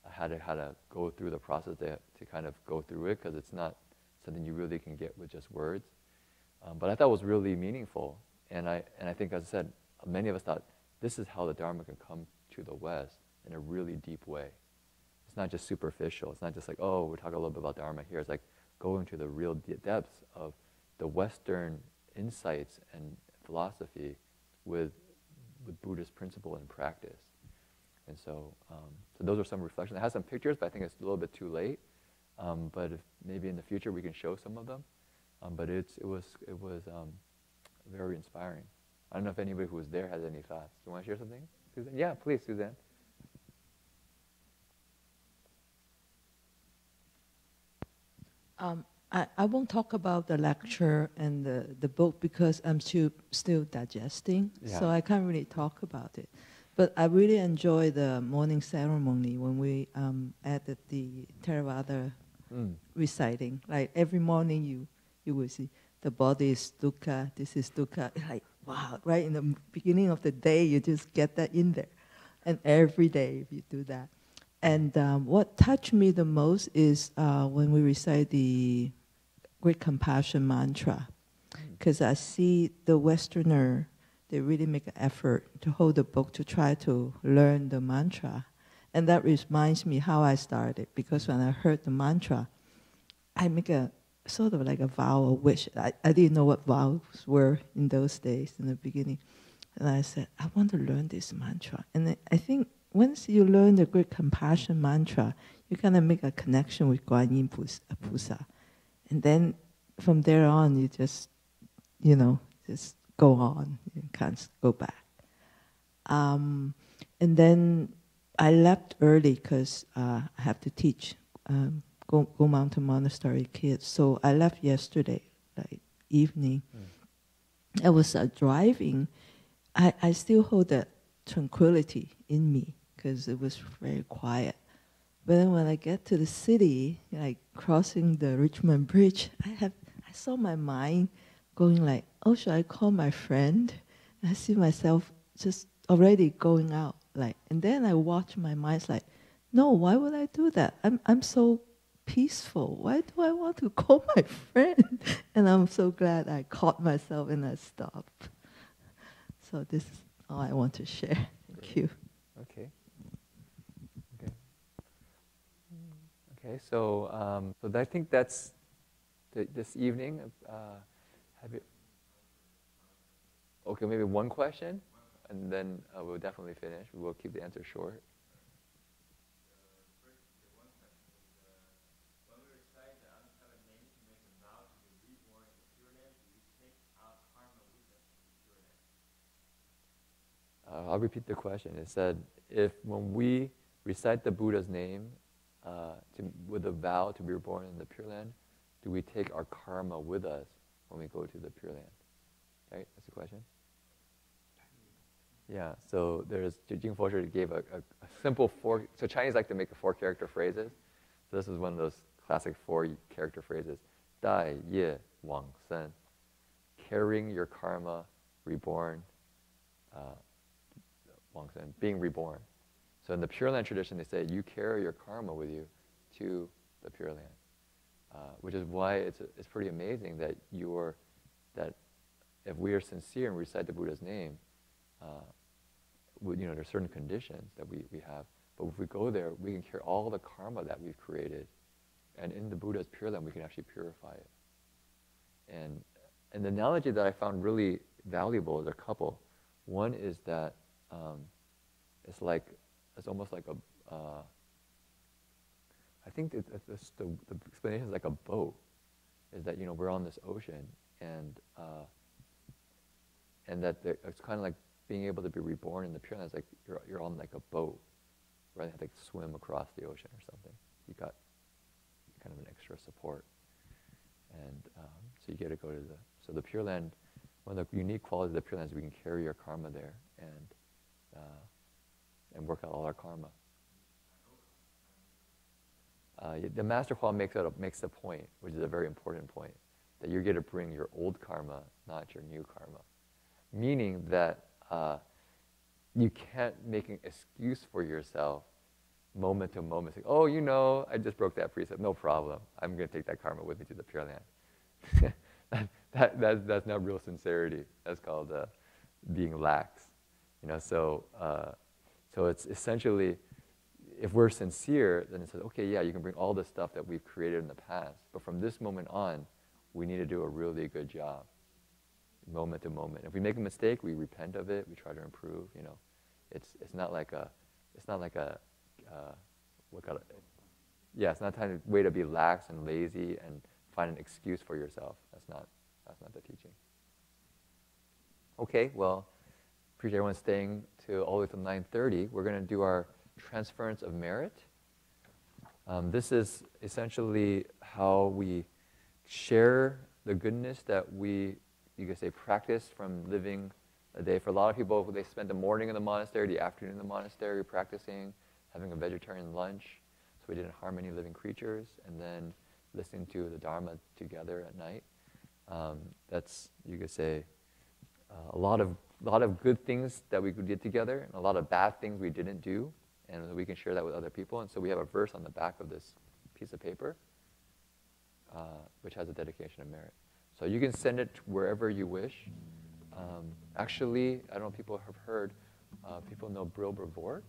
had to go through the process to kind of go through it, because it's not something you really can get with just words. But I thought it was really meaningful, and I think, as I said, many of us thought this is how the Dharma can come to the West in a really deep way. It's not just superficial. It's not just like, oh, we're talking a little bit about Dharma here. It's like going to the real depths of the Western insights and philosophy with Buddhist principle and practice. And so those are some reflections. It has some pictures, but I think it's a little bit too late. But if maybe in the future we can show some of them. But it was very inspiring. I don't know if anybody who was there has any thoughts. Do you want to share something, Suzanne? Yeah, please, Suzanne. I won't talk about the lecture and the book because I'm still digesting, so I can't really talk about it. But I really enjoy the morning ceremony when we added the Term Other Reciting. Like every morning you will see the body is dukkha, this is dukkha. Like, wow, right in the beginning of the day you just get that in there. And every day you do that. And what touched me the most is when we recite the Great Compassion mantra, because I see the Westerner, they really make an effort to hold the book to try to learn the mantra. And that reminds me how I started, because when I heard the mantra, I make a sort of like a vow, a wish. I didn't know what vows were in those days, in the beginning. And I said, I want to learn this mantra. And I think once you learn the great compassion mantra, you kind of make a connection with Guan Yin Pusa. And then from there on, you just, just go on. You can't go back. And then I left early because I have to teach Go Mountain Monastery kids. So I left yesterday, like evening. I was driving. I still hold that tranquility in me because it was very quiet. But then when I get to the city, like crossing the Richmond Bridge, I saw my mind going like, oh, should I call my friend? And I see myself just already going out, like, and then I watch my mind like, no, why would I do that? I'm so peaceful. Why do I want to call my friend? And I'm so glad I caught myself and I stopped. So this is all I want to share. Thank you. Okay. Okay. So I think that's this evening. Have you? Okay, maybe one question, and then we'll definitely finish. We'll keep the answer short. When we recite the untitled name to make a vow to be reborn in the Pure Land, do we take our karma with us to the Pure Land? I'll repeat the question. It said, if when we recite the Buddha's name with a vow to be reborn in the Pure Land, do we take our karma with us when we go to the Pure Land? Right? That's the question? Yeah, so there's, Jin-Fo Shr gave a simple so Chinese like to make 4-character phrases. So this is one of those classic 4-character phrases. Dai Ye Wang Sen. Carrying your karma, reborn, Wang Sen, being reborn. So in the Pure Land tradition, they say you carry your karma with you to the Pure Land, which is why it's pretty amazing that if we are sincere and recite the Buddha's name, there's certain conditions that we have. But if we go there, we can carry all the karma that we've created, and in the Buddha's Pure Land, we can actually purify it. And the analogy that I found really valuable is a couple. One is that it's almost like I think the explanation is like a boat. Is that we're on this ocean, and that it's kind of like being able to be reborn in the Pure Land. It's like you're on like a boat, right? You have to swim across the ocean or something. You got kind of an extra support, and so you get to go to the Pure Land. One of the unique qualities of the Pure Land is we can carry our karma there and work out all our karma. The Master Qual makes the point, which is a very important point, that you get to bring your old karma, not your new karma. Meaning that you can't make an excuse for yourself moment to moment. Say, oh, I just broke that precept. No problem. I'm going to take that karma with me to the Pure Land. That's not real sincerity. That's called being lax. So it's essentially, if we're sincere, then it says, okay, yeah, you can bring all the stuff that we've created in the past, but from this moment on, we need to do a really good job, moment to moment. If we make a mistake, we repent of it. We try to improve. It's not a way to be lax and lazy and find an excuse for yourself. That's not the teaching. Okay, well, appreciate everyone staying to all the way till 9:30. We're going to do our transference of merit. This is essentially how we share the goodness that you could say, practice from living a day. For a lot of people, they spend the morning in the monastery, the afternoon in the monastery practicing, having a vegetarian lunch, so we didn't harm any living creatures, and then listening to the Dharma together at night. That's, you could say, a lot of good things that we did together, and a lot of bad things we didn't do, and we can share that with other people. And so we have a verse on the back of this piece of paper, which has a dedication of merit. So you can send it wherever you wish. Actually, I don't know if people have heard, people know Brilber Vort.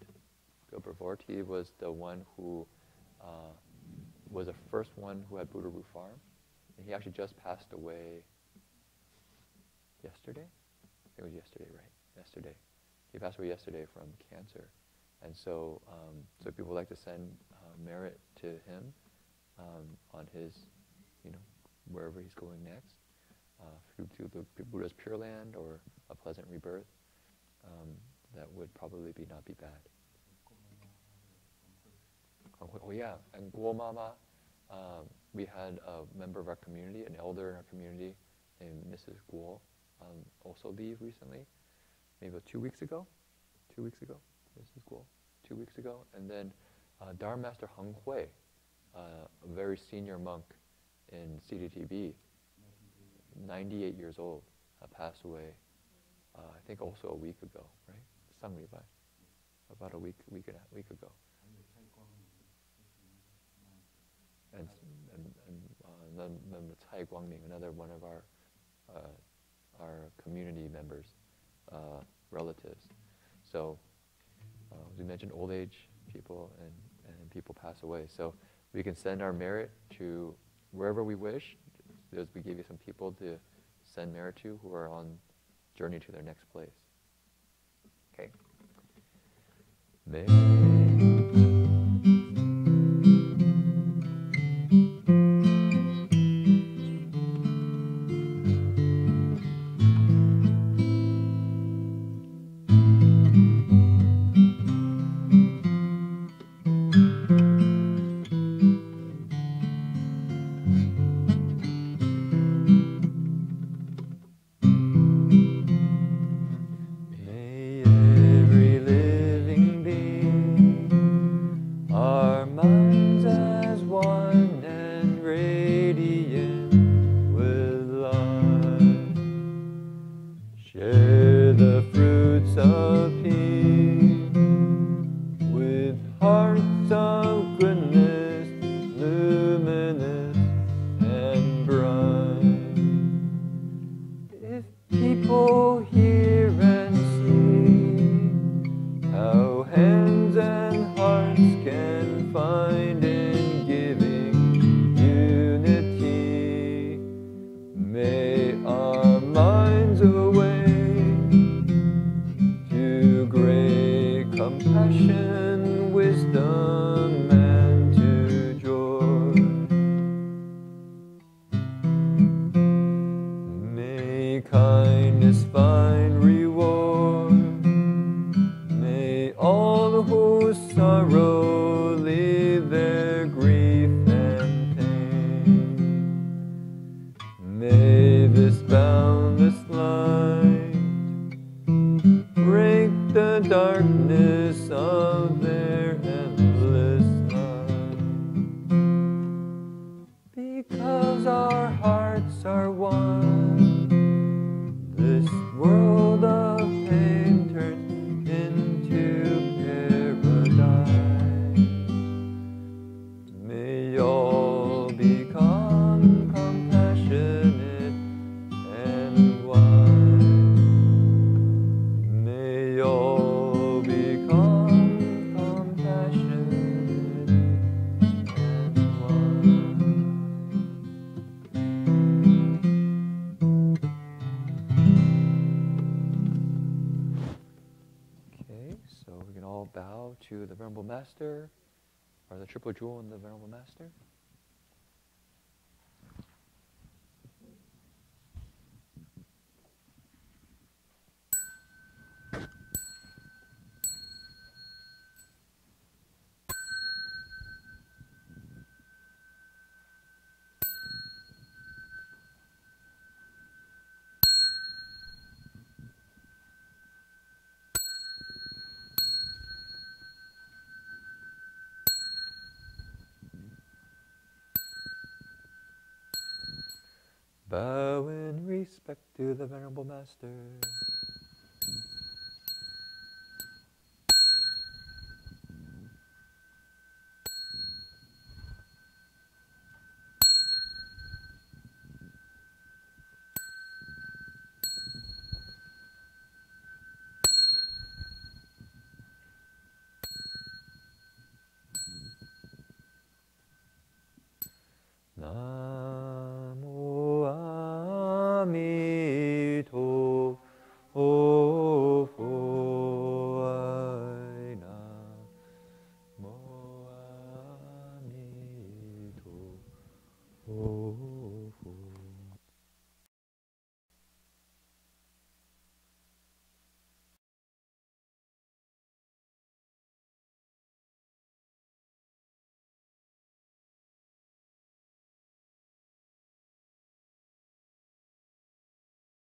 Brilber Vort, he was the one who was the first one who had Buddha Root Farm. And he actually just passed away yesterday? I think it was yesterday, right? Yesterday. He passed away yesterday from cancer. And so, so people like to send merit to him on his, wherever he's going next, to the Buddha's Pure Land or a pleasant rebirth. That would probably not be bad. Oh yeah, and Guo Mama, we had a member of our community, an elder in our community named Mrs. Guo, also leave recently, maybe 2 weeks ago. 2 weeks ago, Mrs. Guo, 2 weeks ago. And then Dharma Master Heng Hui, a very senior monk in CDTB, 98 years old, passed away, I think also a week ago, right? Sangri Bai, about a week ago. And then Cai Guangming, another one of our community members, relatives. So we mentioned old age people and people pass away. So we can send our merit to wherever we wish. We gave you some people to send merit to who are on journey to their next place. Okay. May this boundless light break the darkness of their endless life. Because our hearts are one, this world of pain turns into paradise. May all become compassionate and wise. May all become compassionate and wise. Okay, so we can all bow to the Venerable Master, or the Triple Jewel and the Venerable Master. Bow in respect to the Venerable Master.